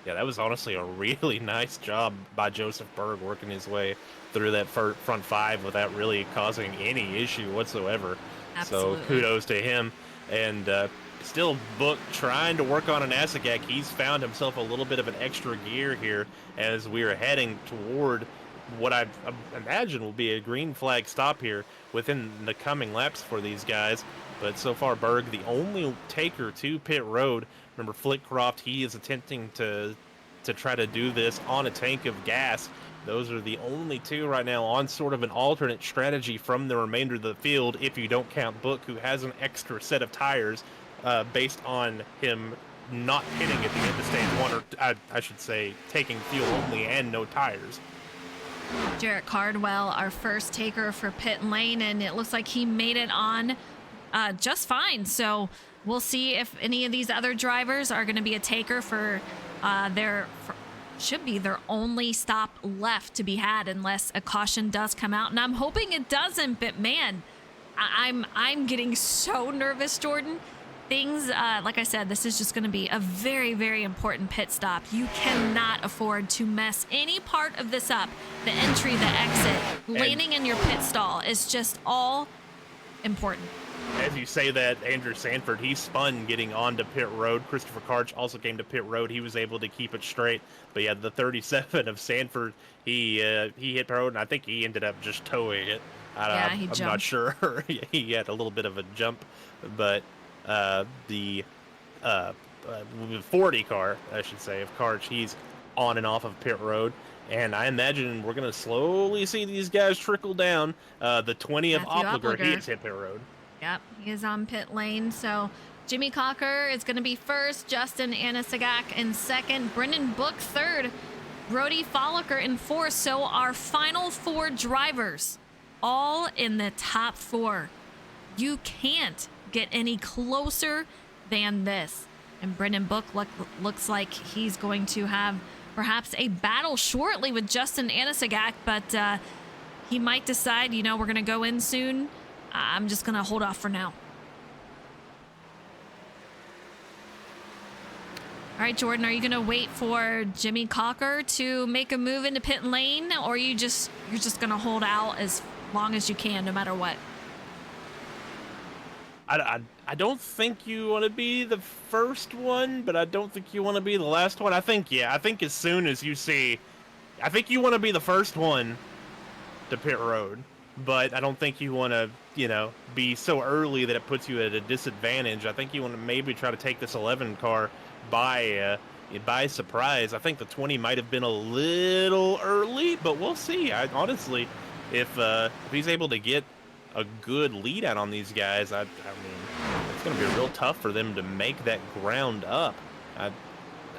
Yeah, that was honestly a really nice job by Joseph Berg working his way through that front 5 without really causing any issue whatsoever. Absolutely. So kudos to him. And still Book trying to work on an Asagak. He's found himself a little bit of an extra gear here as we are heading toward what I imagine will be a green flag stop here within the coming laps for these guys. But so far, Berg, the only taker to pit road. Remember, Flitcroft, he is attempting to try to do this on a tank of gas. Those are the only 2 right now on sort of an alternate strategy from the remainder of the field, if you don't count Book, who has an extra set of tires based on him not hitting at the end of stage 1, or I should say taking fuel only and no tires. Jarrett Cardwell, our first taker for pit lane, and it looks like he made it on just fine. So we'll see if any of these other drivers are going to be a taker for should be their only stop left to be had unless a caution does come out. And I'm hoping it doesn't, but man, I'm getting so nervous, Jordan. Things, like I said, this is just going to be a very, very important pit stop. You cannot afford to mess any part of this up. The entry, the exit, landing in your pit stall is just all important. As you say that, Andrew Sanford, he spun getting onto pit road. Christopher Karch also came to pit road. He was able to keep it straight. But yeah, the 37 of Sanford, he hit pit road, and I think he ended up just towing it. I'm not sure. He had a little bit of a jump, but the 40 car, I should say, of Karch, he's on and off of pit road. And I imagine we're going to slowly see these guys trickle down. The 20 of Opliger, he has hit pit road. Yep, he is on pit lane. So Jimmy Cocker is going to be first, Justin Anasagak in second, Brendan Book third, Brody Folliker in fourth. So our final 4 drivers all in the top 4. You can't get any closer than this. And Brendan Book looks like he's going to have perhaps a battle shortly with Justin Anasagak, but he might decide, you know, we're going to go in soon. I'm just going to hold off for now. All right, Jordan, are you going to wait for Jimmy Cocker to make a move into pit lane, or you're just going to hold out as long as you can, no matter what? I don't think you want to be the first one, but I don't think you want to be the last one. I think as soon as you see, I think you want to be the first one to pit road, but I don't think you want to, you know, be so early that it puts you at a disadvantage. I think you want to maybe try to take this 11 car by surprise. I think the 20 might have been a little early, but we'll see. Honestly, if he's able to get a good lead out on these guys, I mean, it's going to be real tough for them to make that ground up.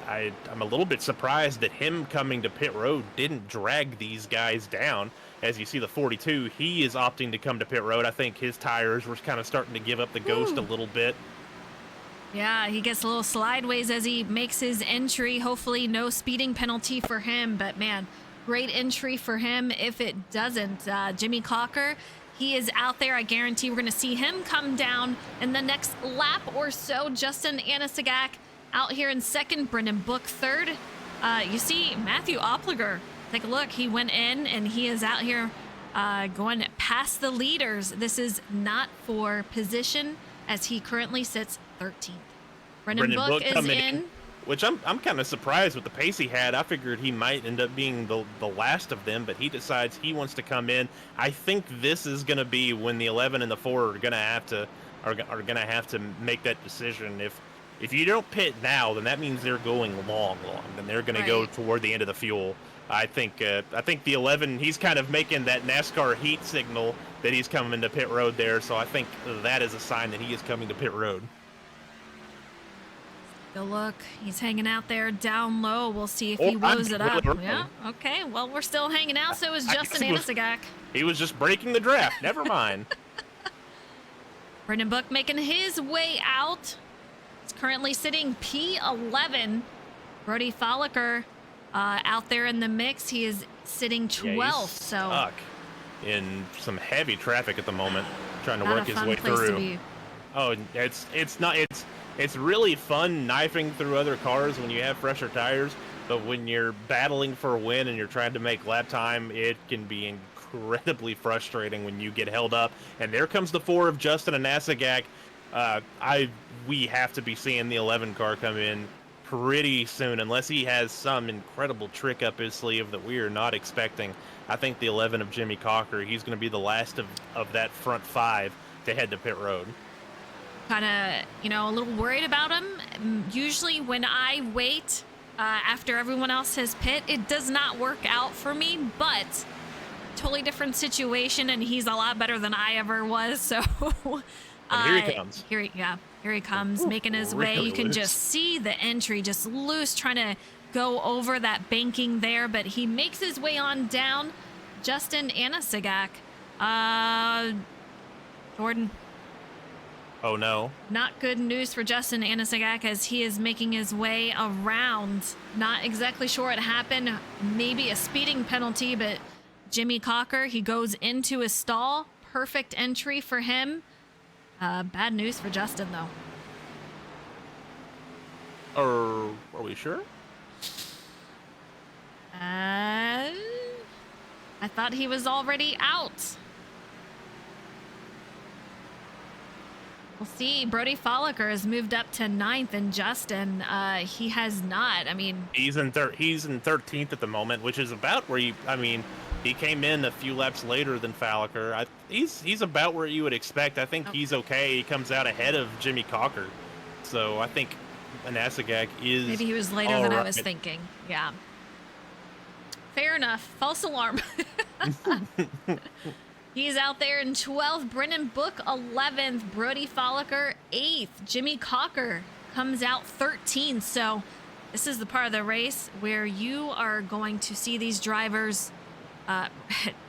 I'm a little bit surprised that him coming to pit road didn't drag these guys down. As you see the 42, he is opting to come to pit road. I think his tires were kind of starting to give up the ghost a little bit. Yeah, he gets a little slideways as he makes his entry. Hopefully no speeding penalty for him, but man, great entry for him if it doesn't. Jimmy Cocker, he is out there. I guarantee we're going to see him come down in the next lap or so. Justin Anasagak out here in second, Brendan Book third. You see Matthew Opliger, take a look. He went in and he is out here going past the leaders. This is not for position as he currently sits 13th. Brendan Book is in. Which I'm kind of surprised with the pace he had. I figured he might end up being the last of them, but he decides he wants to come in. I think this is going to be when the 11 and the 4 are going to have to make that decision. If you don't pit now, then that means they're going long. Then they're going to go toward the end of the fuel. I think the 11, he's kind of making that NASCAR heat signal that he's coming to pit road there. So I think that is a sign that he is coming to pit road. Go look, he's hanging out there down low. We'll see if he woes it up. Yeah, okay. Well, we're still hanging out. So is Justin Anasagak. He was just breaking the draft. Never mind. Brendan Book making his way out. He's currently sitting P11. Brody Folliker out there in the mix. He is sitting 12th. So stuck in some heavy traffic at the moment, trying to not work a his fun way place to through. be. Oh, it's really fun knifing through other cars when you have fresher tires, but when you're battling for a win and you're trying to make lap time, it can be incredibly frustrating when you get held up. And there comes the 4 of Justin Anasagak. We have to be seeing the 11 car come in pretty soon, unless he has some incredible trick up his sleeve that we are not expecting. I think the 11 of Jimmy Cocker, he's going to be the last of that front 5 to head to pit road. Kind of, a little worried about him. Usually when I wait after everyone else has pit, it does not work out for me, but totally different situation, and he's a lot better than I ever was. So and here he comes. Here he comes, making his way. You can just see the entry just loose, trying to go over that banking there, but he makes his way on down. Justin Anasagak. Jordan. Oh no. Not good news for Justin Anasagak as he is making his way around. Not exactly sure what happened. Maybe a speeding penalty, but Jimmy Cocker, he goes into his stall. Perfect entry for him. Bad news for Justin, though. Are we sure? I thought he was already out. We'll see. Brody Folliker has moved up to 9th, and Justin, he has not. I mean, he's in 13th at the moment, which is about where he came in a few laps later than Folliker. He's about where you would expect. I think he's okay. He comes out ahead of Jimmy Cocker, so I think Anasagak is. Maybe he was later than I was thinking. Yeah. Fair enough. False alarm. He's out there in 12th. Brendan Book 11th. Brody Folliker 8th. Jimmy Cocker comes out 13th. So this is the part of the race where you are going to see these drivers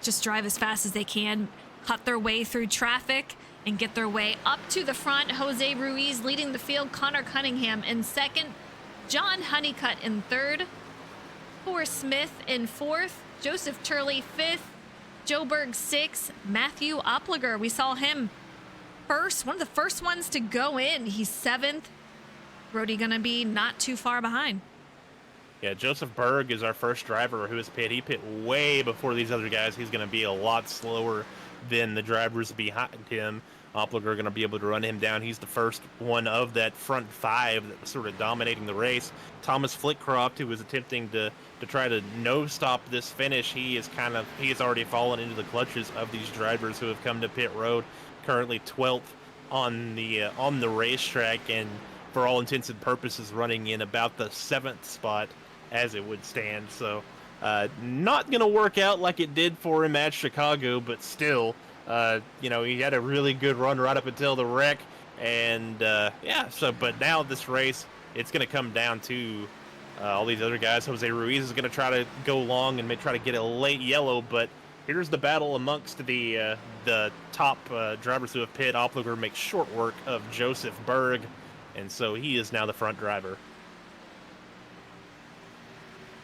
just drive as fast as they can, cut their way through traffic, and get their way up to the front. Jose Ruiz leading the field. Connor Cunningham in second. John Honeycutt in third. Forrest Smith in fourth. Joseph Turley fifth. Joe Berg 6th, Matthew Opliger. We saw him first, one of the first ones to go in. He's 7th. Brody gonna be not too far behind. Yeah, Joseph Berg is our first driver who has pit. He pit way before these other guys. He's gonna be a lot slower than the drivers behind him. Opliger going to be able to run him down. He's the first one of that front 5 that was sort of dominating the race. Thomas Flitcroft, who was attempting to try to no-stop this finish, he has already fallen into the clutches of these drivers who have come to pit road. Currently 12th on the racetrack, and for all intents and purposes running in about the 7th spot as it would stand. So not going to work out like it did for him at Chicago, but still, he had a really good run right up until the wreck. And but now this race, it's going to come down to All these other guys, Jose Ruiz is going to try to go long and may try to get a late yellow, but here's the battle amongst the top drivers who have pit. Opliger makes short work of Joseph Berg, and so he is now the front driver.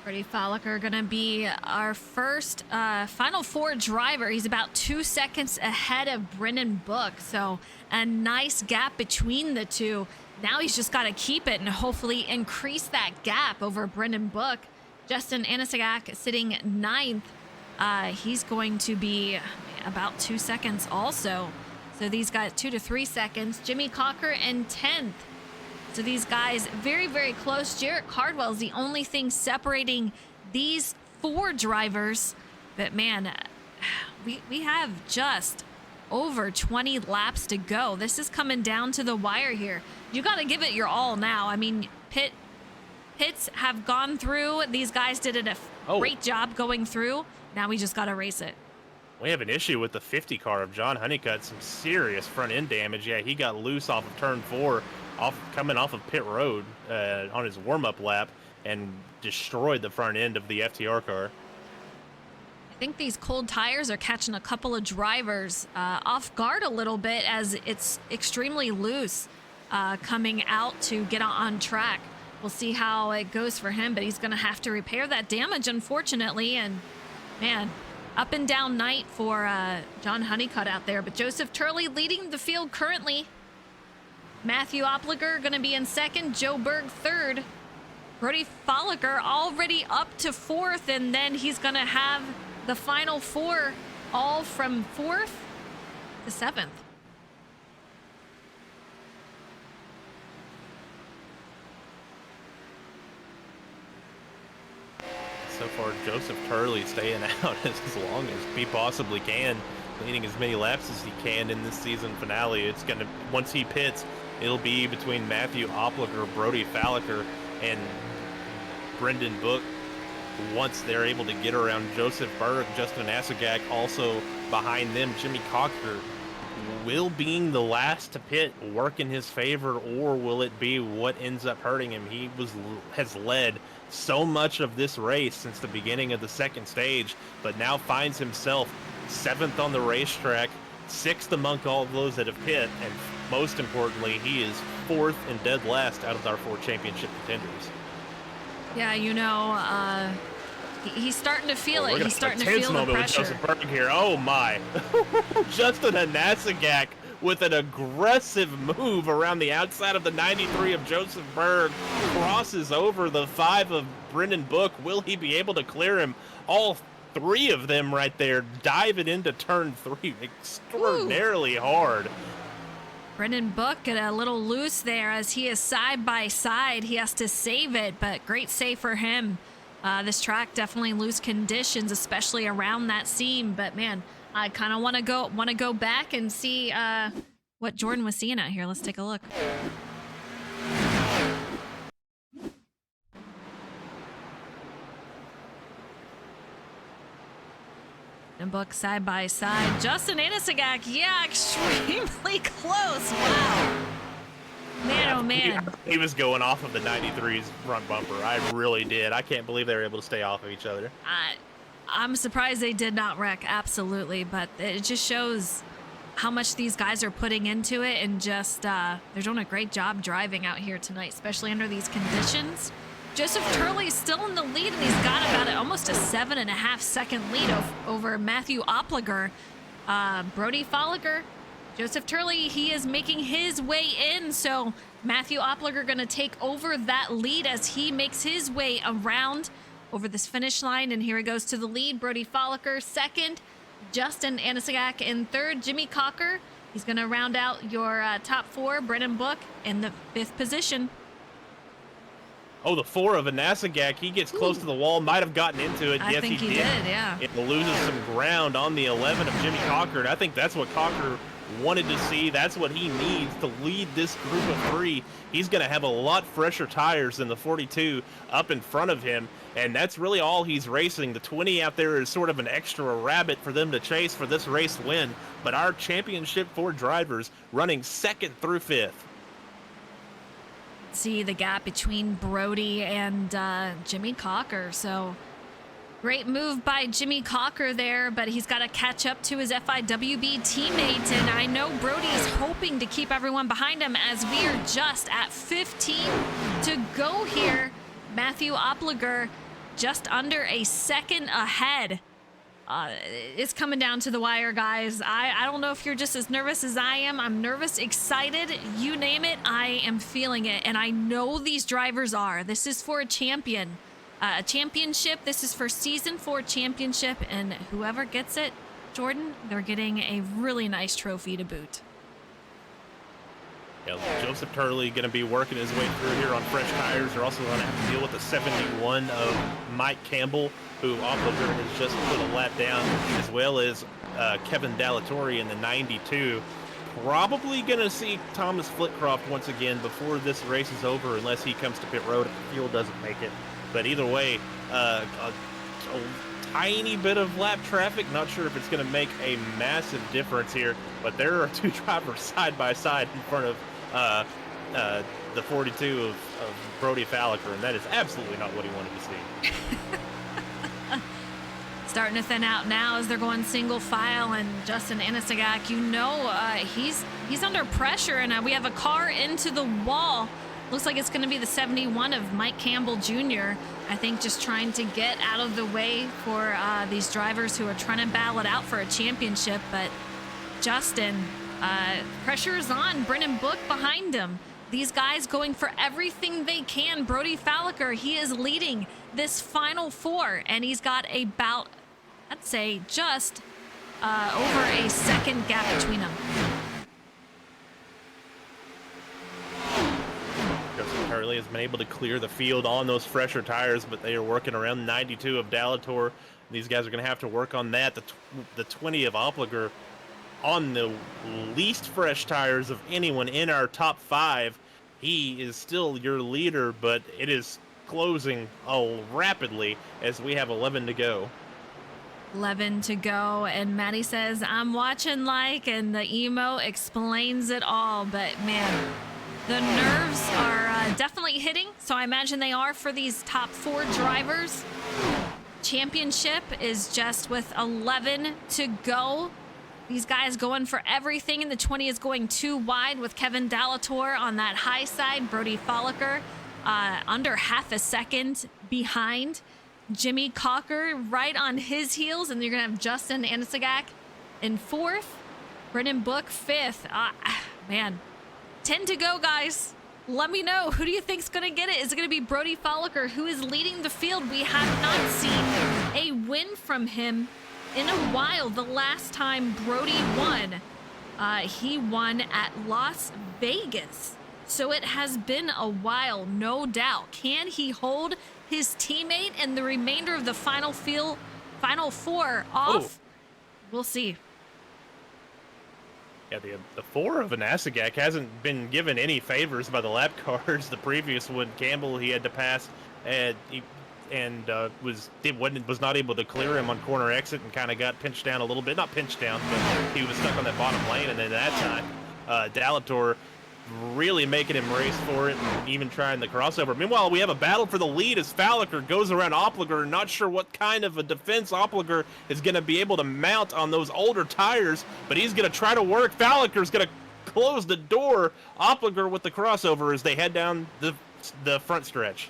Brody Fowler going to be our first Final Four driver. He's about 2 seconds ahead of Brennan Book, so a nice gap between the two. Now he's just got to keep it and hopefully increase that gap over Brennan Book. Justin Anasagak sitting 9th. He's going to be about 2 seconds also. So these guys, 2 to 3 seconds. Jimmy Cocker in 10th. So these guys very, very close. Jarrett Cardwell is the only thing separating these 4 drivers. But man, we have just over 20 laps to go. This is coming down to the wire here. You got to give it your all now. I mean, pits have gone through. These guys did a great job going through. Now we just got to race it. We have an issue with the 50 car of John Honeycutt. Some serious front end damage. Yeah, he got loose off of turn 4, coming off of pit road on his warm-up lap, and destroyed the front end of the FTR car. I think these cold tires are catching a couple of drivers off guard a little bit, as it's extremely loose coming out to get on track. We'll see how it goes for him, but he's going to have to repair that damage, unfortunately. And man, up and down night for John Honeycutt out there. But Joseph Turley leading the field currently. Matthew Opliger going to be in 2nd, Joe Berg 3rd. Brody Fowler already up to 4th, and then he's going to have the final 4 all from 4th to 7th. So far, Joseph Turley staying out as long as he possibly can, leading as many laps as he can in this season finale. It's going to, once he pits, it'll be between Matthew Opliger, Brody Fowler, and Brendan Book. Once they're able to get around Joseph Berg, Justin Asagak also behind them. Jimmy Cocker, will being the last to pit work in his favor, or will it be what ends up hurting him? He has led so much of this race since the beginning of the second stage, but now finds himself 7th on the racetrack, 6th among all of those that have pit, and most importantly, he is 4th and dead last out of our 4 championship contenders. Yeah, you know, he's starting to feel it. He's starting to feel the pressure. Joseph Berg here. Oh my! Justin Anasagak with an aggressive move around the outside of the 93 of Joseph Berg, crosses over the 5 of Brendan Book. Will he be able to clear him? All 3 of them right there diving into turn 3 extraordinarily hard. Brendan Book get a little loose there as he is side by side. He has to save it, but great save for him. This track definitely loose conditions, especially around that seam. But man, I kind of want to go back and see what Jordan was seeing out here. Let's take a look. And Book side by side. Justin Anasagak, yeah, extremely close. Wow. Man, oh man. He was going off of the 93's front bumper. I really did. I can't believe they were able to stay off of each other. I'm surprised they did not wreck, absolutely. But it just shows how much these guys are putting into it, and just they're doing a great job driving out here tonight, especially under these conditions. Joseph Turley is still in the lead, and he's got about almost a 7.5 second lead over Matthew Opliger. Brody Fowler, Joseph Turley, he is making his way in, so Matthew Opliger going to take over that lead as he makes his way around over this finish line. And here he goes to the lead. Brody Fowler 2nd, Justin Anasagak in 3rd, Jimmy Cocker, he's going to round out your top 4. Brennan Book in the 5th position. Oh, the 4 of Anasagak, he gets close to the wall, might have gotten into it. I yes, think he did, yeah. It loses some ground on the 11 of Jimmy Cocker, and I think that's what Cocker wanted to see. That's what he needs to lead this group of 3. He's going to have a lot fresher tires than the 42 up in front of him, and that's really all he's racing. The 20 out there is sort of an extra rabbit for them to chase for this race win, but our championship 4 drivers running 2nd through 5th. see the gap between Brody and Jimmy Cocker. So great move by Jimmy Cocker there, but he's got to catch up to his FIWB teammate, and I know Brody is hoping to keep everyone behind him as we are just at 15 to go here. Matthew Opliger just under a second ahead. It's coming down to the wire, guys. I don't know if you're just as nervous as I am. I'm nervous, excited, you name it. I am feeling it, and I know these drivers are. This is for a champion. A championship. This is for season 4 championship, and whoever gets it, Jordan, they're getting a really nice trophy to boot. Yeah, Joseph Turley going to be working his way through here on fresh tires. They're also going to have to deal with the 71 of Mike Campbell, who Opliger has just put a lap down, as well as Kevin Dallatorre in the 92. Probably going to see Thomas Flitcroft once again before this race is over, unless he comes to pit road if the fuel doesn't make it. But either way, a tiny bit of lap traffic. Not sure if it's going to make a massive difference here, but there are two drivers side by side in front of the 42 of Brody Falliker, and that is absolutely not what he wanted to see. Starting to thin out now as they're going single file, and Justin Anisagak, you know, he's under pressure, and we have a car into the wall. Looks like it's going to be the 71 of Mike Campbell Jr. I think just trying to get out of the way for these drivers who are trying to battle it out for a championship. But Justin, pressure is on. Brennan Book behind him. These guys going for everything they can. Brody Falliker, he is leading this final 4, and he's got about, I'd say, just over a second gap between them. Turley has been able to clear the field on those fresher tires, but they are working around 92 of Dallatorre. These guys are going to have to work on that. The 20 of Opliger on the least fresh tires of anyone in our top 5. He is still your leader, but it is closing rapidly as we have 11 to go. 11 to go, and Maddie says, I'm watching like, and the emo explains it all. But man, the nerves are definitely hitting, so I imagine they are for these top 4 drivers. Championship is just with 11 to go. These guys going for everything, and the 20 is going too wide with Kevin Dallatorre on that high side. Brody Falliker under half a second behind. Jimmy Cocker right on his heels, and you're going to have Justin Anisagak in 4th. Brennan Book 5th. Man. 10 to go, guys. Let me know. Who do you think's going to get it? Is it going to be Brody Falliker, who is leading the field? We have not seen a win from him in a while. The last time Brody won, he won at Las Vegas. So it has been a while, no doubt. Can he hold his teammate and the remainder of the final 4 off? We'll see. Yeah, the 4 of Anisagak hasn't been given any favors by the lap cars. The previous one, Campbell, he had to pass, and was not able to clear him on corner exit, and kind of got pinched down a little bit. Not pinched down, but he was stuck on that bottom lane. And then that time, Dallatorre really making him race for it, and even trying the crossover. Meanwhile, we have a battle for the lead as Falliker goes around Opliger. Not sure what kind of a defense Opliger is going to be able to mount on those older tires, but he's going to try to work. Falliker's going to close the door. Opliger with the crossover as they head down the front stretch.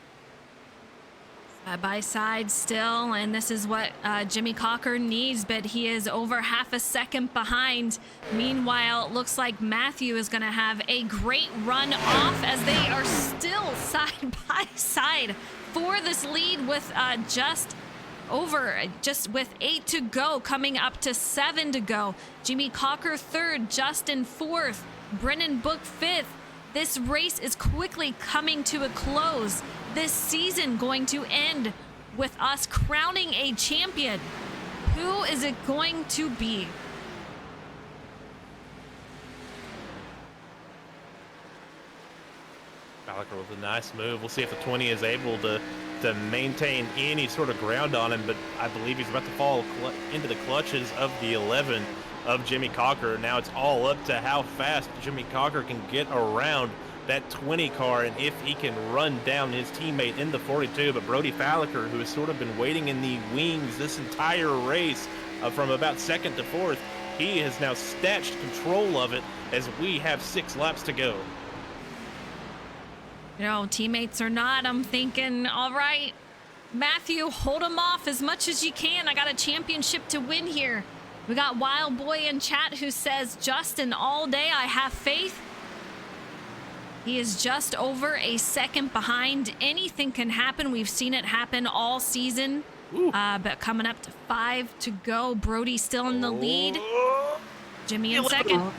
Side by side still, and this is what Jimmy Cocker needs, but he is over half a second behind. Meanwhile, it looks like Matthew is going to have a great run off as they are still side by side for this lead with just with 8 to go, coming up to 7 to go. Jimmy Cocker 3rd, Justin 4th, Brennan Book 5th. This race is quickly coming to a close. This season going to end with us crowning a champion. Who is it going to be? Falliker with a nice move. We'll see if the 20 is able to maintain any sort of ground on him, but I believe he's about to fall into the clutches of the 11 of Jimmy Cocker. Now it's all up to how fast Jimmy Cocker can get around that 20 car and if he can run down his teammate in the 42. But Brody Falliker, who has sort of been waiting in the wings this entire race from about second to fourth, he has now snatched control of it as we have 6 laps to go. You know, teammates or not, I'm thinking, all right, Matthew, hold him off as much as you can. I got a championship to win here. We got Wild Boy in chat who says, Justin, all day I have faith. He is just over a second behind. Anything can happen. We've seen it happen all season. But coming up to 5 to go. Brody still in the lead. Jimmy in second.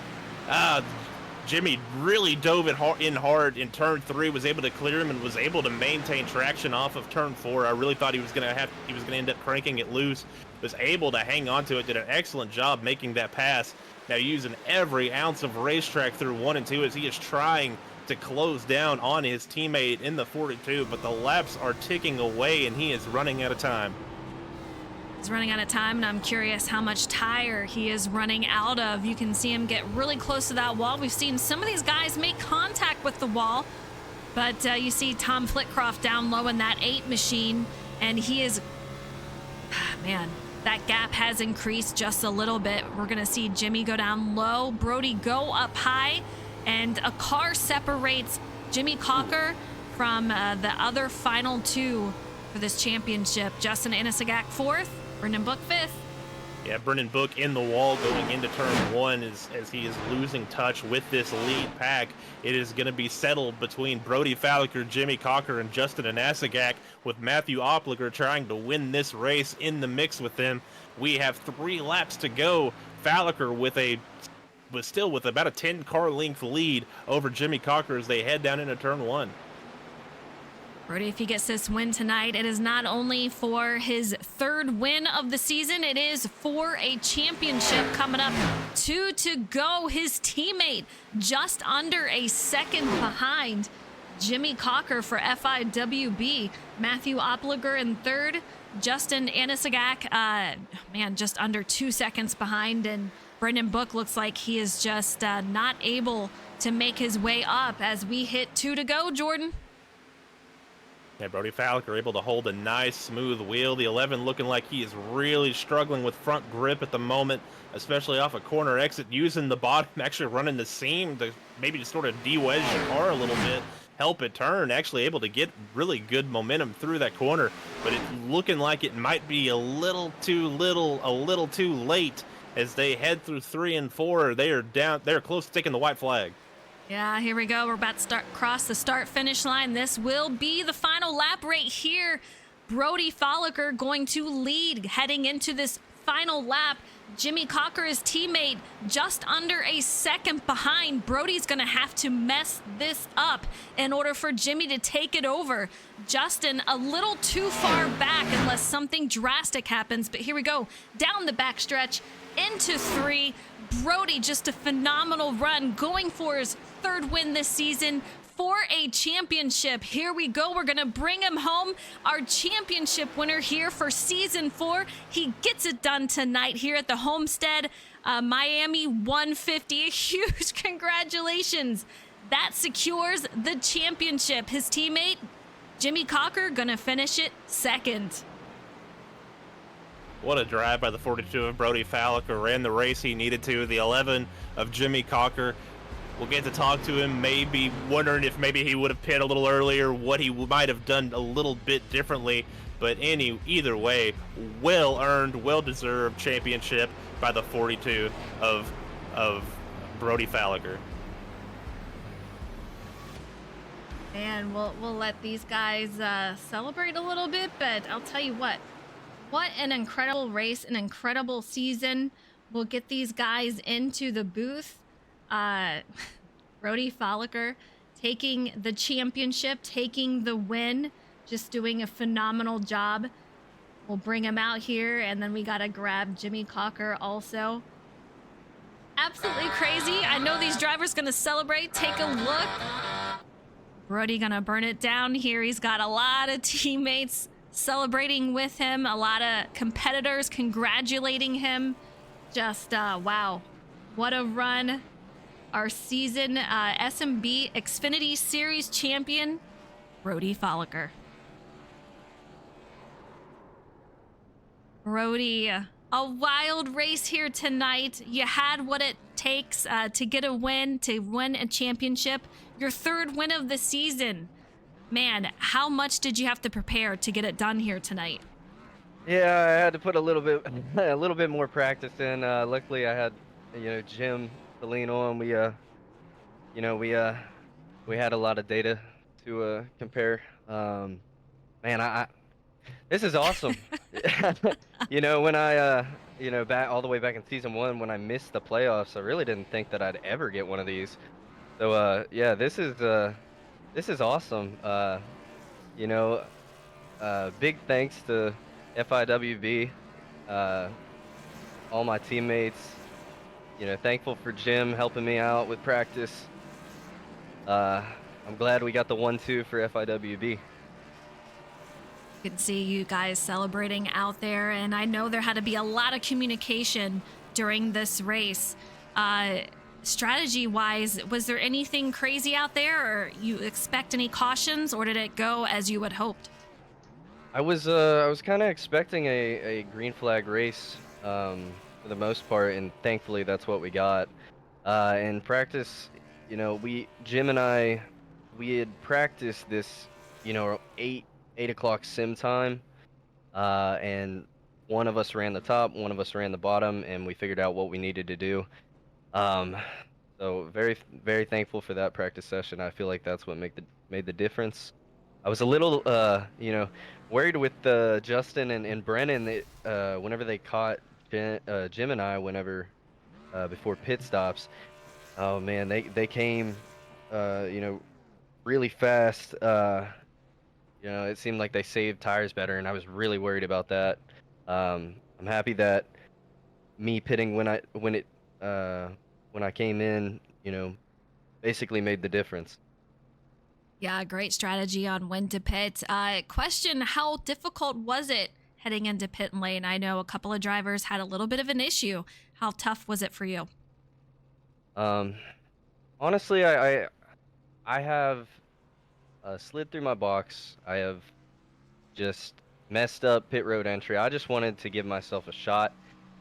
Jimmy really dove it in hard in turn 3, was able to clear him and was able to maintain traction off of turn 4. I really thought he was gonna end up cranking it loose. Was able to hang on to it, did an excellent job making that pass. Now using every ounce of racetrack through 1 and 2 as he is trying to close down on his teammate in the 42, but the laps are ticking away and he is running out of time. He's running out of time, and I'm curious how much tire he is running out of. You can see him get really close to that wall. We've seen some of these guys make contact with the wall, but you see Tom Flitcroft down low in that 8 machine, and he is, man, that gap has increased just a little bit. We're gonna see Jimmy go down low, Brody go up high, and a car separates Jimmy Cocker from the other final 2 for this championship. Justin Anisagak 4th, Brendan Book 5th. Yeah, Brendan Book in the wall going into turn 1 as he is losing touch with this lead pack. It is going to be settled between Brody Falliker, Jimmy Cocker, and Justin Anisagak, with Matthew Opliger trying to win this race in the mix with them. We have 3 laps to go. Falliker was still with about a 10 car length lead over Jimmy Cocker as they head down into turn 1. Brody, if he gets this win tonight, it is not only for his 3rd win of the season, it is for a championship coming up. 2 to go. His teammate just under a second behind. Jimmy Cocker for FIWB. Matthew Opliger in 3rd. Justin Anisagak, just under 2 seconds behind. And Brendan Book looks like he is just not able to make his way up as we hit 2 to go, Jordan. Yeah, Brody Falliker able to hold a nice smooth wheel. The 11 looking like he is really struggling with front grip at the moment, especially off a corner exit, using the bottom, actually running the seam to maybe just sort of de-wedge the car a little bit, help it turn, actually able to get really good momentum through that corner, but it's looking like it might be a little too late as they head through 3 and 4. They're close to taking the white flag. Yeah, here we go. We're about to cross the start-finish line. This will be the final lap right here. Brody Falliker going to lead heading into this final lap. Jimmy Cocker, his teammate, just under a second behind. Brody's going to have to mess this up in order for Jimmy to take it over. Justin a little too far back unless something drastic happens. But here we go. Down the backstretch into 3. Brody, just a phenomenal run, going for his 3rd win this season for a championship. Here we go. We're going to bring him home, our championship winner here for season 4. He gets it done tonight here at the Homestead Miami 150. A huge congratulations. That secures the championship. His teammate, Jimmy Cocker, going to finish it 2nd. What a drive by the 42 of Brody Falliker. Ran the race he needed to. The 11 of Jimmy Cocker. We'll get to talk to him, maybe wondering if maybe he would have pitted a little earlier, what he might have done a little bit differently. But either way, well-earned, well-deserved championship by the 42 of Brody Falliker. And we'll let these guys celebrate a little bit, but I'll tell you what an incredible race, an incredible season. We'll get these guys into the booth. Brody Falliker taking the championship, taking the win, just doing a phenomenal job. We'll bring him out here, and then we gotta grab Jimmy Cocker also. Absolutely crazy. I know these drivers gonna celebrate. Take a look. Brody gonna burn it down here. He's got a lot of teammates celebrating with him, a lot of competitors congratulating him. Just wow, what a run. our season SnB Xfinity Series champion, Brody Folliker. Brody, a wild race here tonight. You had what it takes to get a win, to win a championship. Your third win of the season. Man, how much did you have to prepare to get it done here tonight? Yeah, I had to put a little bit, a little bit more practice in. Luckily, I had, Jim to lean on. We had a lot of data to compare. Man, this is awesome. When back all the way back in season 1, when I missed the playoffs, I really didn't think that I'd ever get one of these. So, yeah, this is awesome. Big thanks to FIWB, all my teammates. Thankful for Jim helping me out with practice. I'm glad we got the 1-2 for FIWB. You can see you guys celebrating out there, and I know there had to be a lot of communication during this race. Strategy-wise, was there anything crazy out there, or you expect any cautions, or did it go as you had hoped? I was kind of expecting a green flag race for the most part, and thankfully that's what we got. In practice, Jim and I, we had practiced this, 8 o'clock sim time, and one of us ran the top, one of us ran the bottom, and we figured out what we needed to do. So very, very thankful for that practice session. I feel like that's what made the difference. I was a little, worried with Justin and Brennan whenever they caught Jim and I before pit stops. Oh man, they came, really fast. It seemed like they saved tires better, and I was really worried about that. I'm happy that me pitting when I came in, basically made the difference. Yeah, great strategy on when to pit. Question, how difficult was it heading into pit lane? I know a couple of drivers had a little bit of an issue. How tough was it for you? Honestly, I have slid through my box. I have just messed up pit road entry. I just wanted to give myself a shot,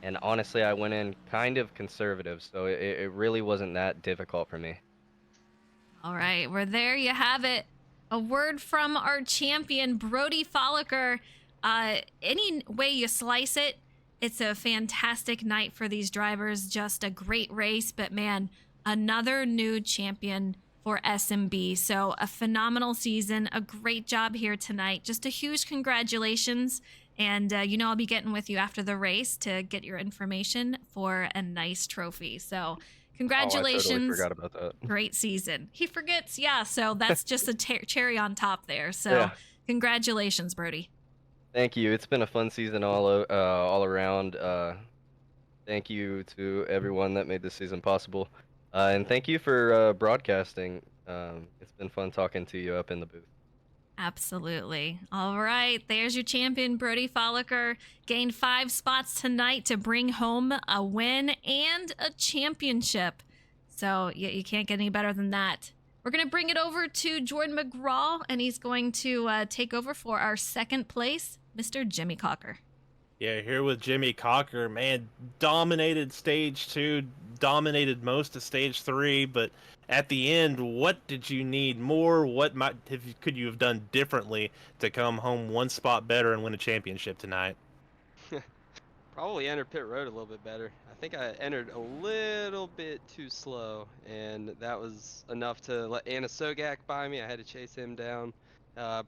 and honestly, I went in kind of conservative, so it really wasn't that difficult for me. All right, well, there you have it. A word from our champion, Brody Folliker. Any way you slice it, it's a fantastic night for these drivers. Just a great race, but man, another new champion for SnB. So a phenomenal season, a great job here tonight. Just a huge congratulations. And I'll be getting with you after the race to get your information for a nice trophy. So congratulations. Oh, I totally forgot about that. Great season. He forgets. Yeah. So that's just a cherry on top there. So Yeah. Congratulations, Brody. Thank you. It's been a fun season all around. Thank you to everyone that made this season possible. And thank you for broadcasting. It's been fun talking to you up in the booth. Absolutely. All right. There's your champion, Brody Folliker. Gained 5 spots tonight to bring home a win and a championship. So you can't get any better than that. We're going to bring it over to Jordan McGraw, and he's going to take over for our second place, Mr. Jimmy Cocker. Yeah, here with Jimmy Cocker, man, dominated stage 2, dominated most of stage 3, but at the end, what did you need more? What could you have done differently to come home one spot better and win a championship tonight? Probably entered pit road a little bit better. I think I entered a little bit too slow, and that was enough to let Anna Sogak by me. I had to chase him down.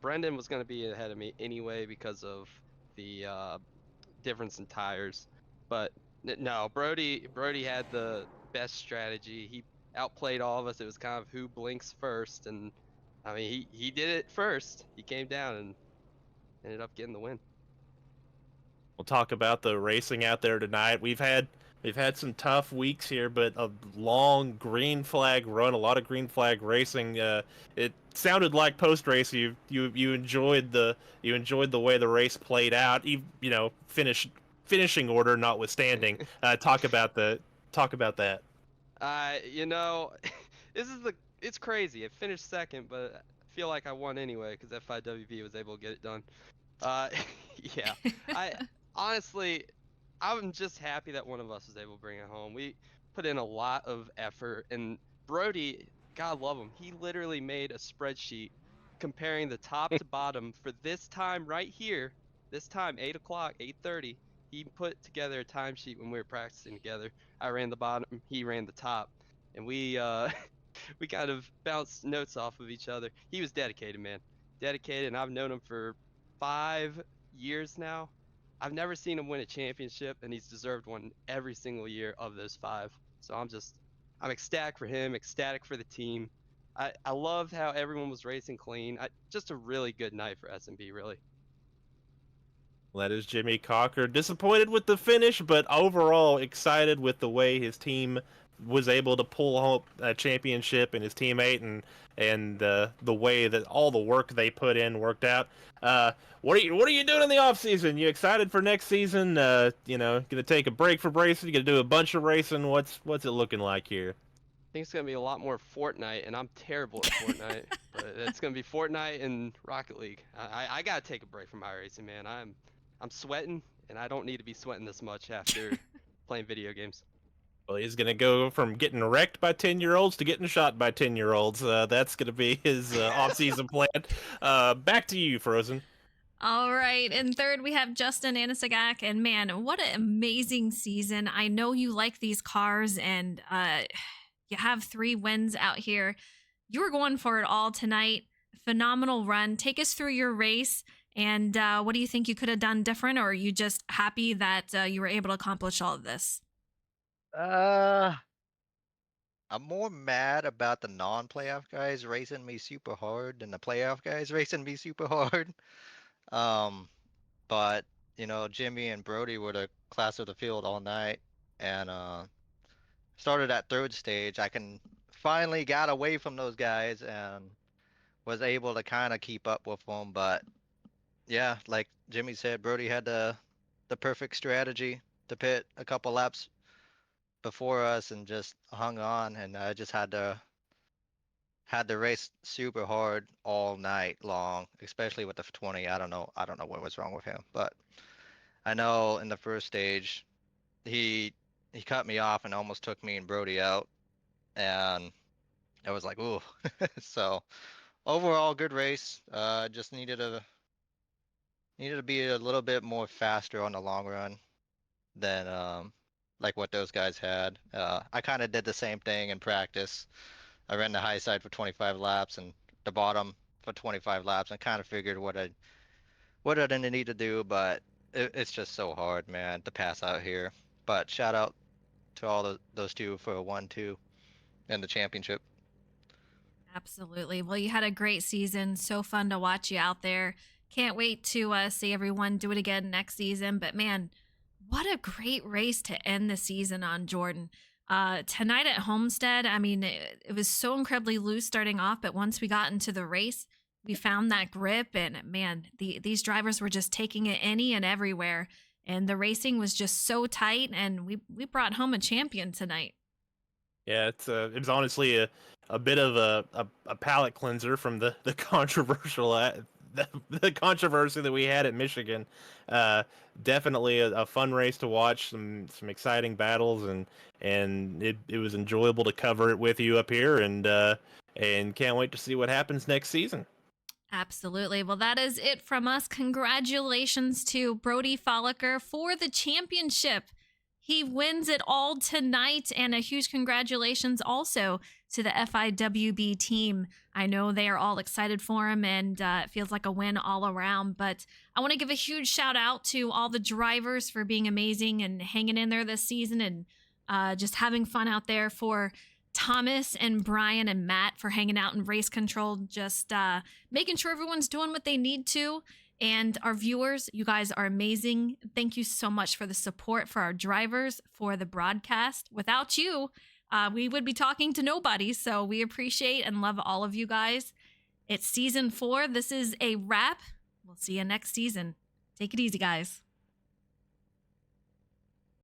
Brendan was going to be ahead of me anyway because of the difference in tires. But no, Brody had the best strategy. He outplayed all of us. It was kind of who blinks first, and I mean he did it first. He came down and ended up getting the win. We'll talk about the racing out there tonight. We've had some tough weeks here, but a long green flag run, a lot of green flag racing. It sounded like post race you enjoyed the way the race played out. Finishing order notwithstanding. Talk about that. You know, it's crazy. It finished second, but I feel like I won anyway because FIWB was able to get it done. Uh, yeah. I honestly, I'm just happy that one of us was able to bring it home. We put in a lot of effort, and Brody, God love him, he literally made a spreadsheet comparing the top to bottom for this time right here. This time, 8 o'clock, 8:30. He put together a timesheet when we were practicing together. I ran the bottom, he ran the top, and we we kind of bounced notes off of each other. He was dedicated, man. Dedicated, and I've known him for 5 years now. I've never seen him win a championship, and he's deserved one every single year of those 5. So I'm ecstatic for him, ecstatic for the team. I love how everyone was racing clean. Just a really good night for SnB, really. That is Jimmy Cocker. Disappointed with the finish, but overall excited with the way his team was able to pull home a championship and his teammate, and the way that all the work they put in worked out. What are you doing in the off season? You excited for next season? Gonna take a break from racing? You gonna do a bunch of racing? What's it looking like here? I think it's gonna be a lot more Fortnite, and I'm terrible at Fortnite. But it's gonna be Fortnite and Rocket League. I gotta take a break from iRacing, man. I'm sweating, and I don't need to be sweating this much after playing video games. Well, he's gonna go from getting wrecked by 10-year-olds to getting shot by 10-year-olds. That's gonna be his off-season plan. Back to you, Frozen. All right. And third, we have Justin Anasagak. And man, what an amazing season. I know you like these cars, and you have 3 wins out here. You were going for it all tonight. Phenomenal run. Take us through your race. And what do you think you could have done different? Or are you just happy that you were able to accomplish all of this? I'm more mad about the non-playoff guys racing me super hard than the playoff guys racing me super hard. Um, but Jimmy and Brody were the class of the field all night, and started at third stage. I can finally got away from those guys and was able to kind of keep up with them. But yeah, like Jimmy said, Brody had the perfect strategy to pit a couple laps before us and just hung on, and I just had to race super hard all night long, especially with the 20. I don't know what was wrong with him, but I know in the first stage he cut me off and almost took me and Brody out, and I was like, ooh. So overall, good race. Just needed to be a little bit more faster on the long run than like what those guys had. I kind of did the same thing in practice. I ran the high side for 25 laps and the bottom for 25 laps, and kind of figured what I didn't need to do, but it's just so hard, man, to pass out here. But shout out to all those two for a 1-2 in the championship. Absolutely. Well, you had a great season. So fun to watch you out there. Can't wait to see everyone do it again next season. But man, what a great race to end the season on, Jordan. Tonight at Homestead, I mean, it was so incredibly loose starting off, but once we got into the race, we found that grip, and man, these drivers were just taking it any and everywhere. And the racing was just so tight, and we brought home a champion tonight. Yeah, it was honestly a bit of a palate cleanser from the controversial the controversy that we had at Michigan. Definitely a fun race to watch, some exciting battles, and it was enjoyable to cover it with you up here, and can't wait to see what happens next season. Absolutely. Well, that is it from us. Congratulations to Brody Folliker for the championship. He wins it all tonight, and a huge congratulations also to the FIWB team. I know they are all excited for him, and it feels like a win all around. But I want to give a huge shout out to all the drivers for being amazing and hanging in there this season, and just having fun out there, for Thomas and Brian and Matt for hanging out in race control, just making sure everyone's doing what they need to. And our viewers, you guys are amazing. Thank you so much for the support for our drivers, for the broadcast. Without you, we would be talking to nobody. So we appreciate and love all of you guys. It's season 4. This is a wrap. We'll see you next season. Take it easy, guys.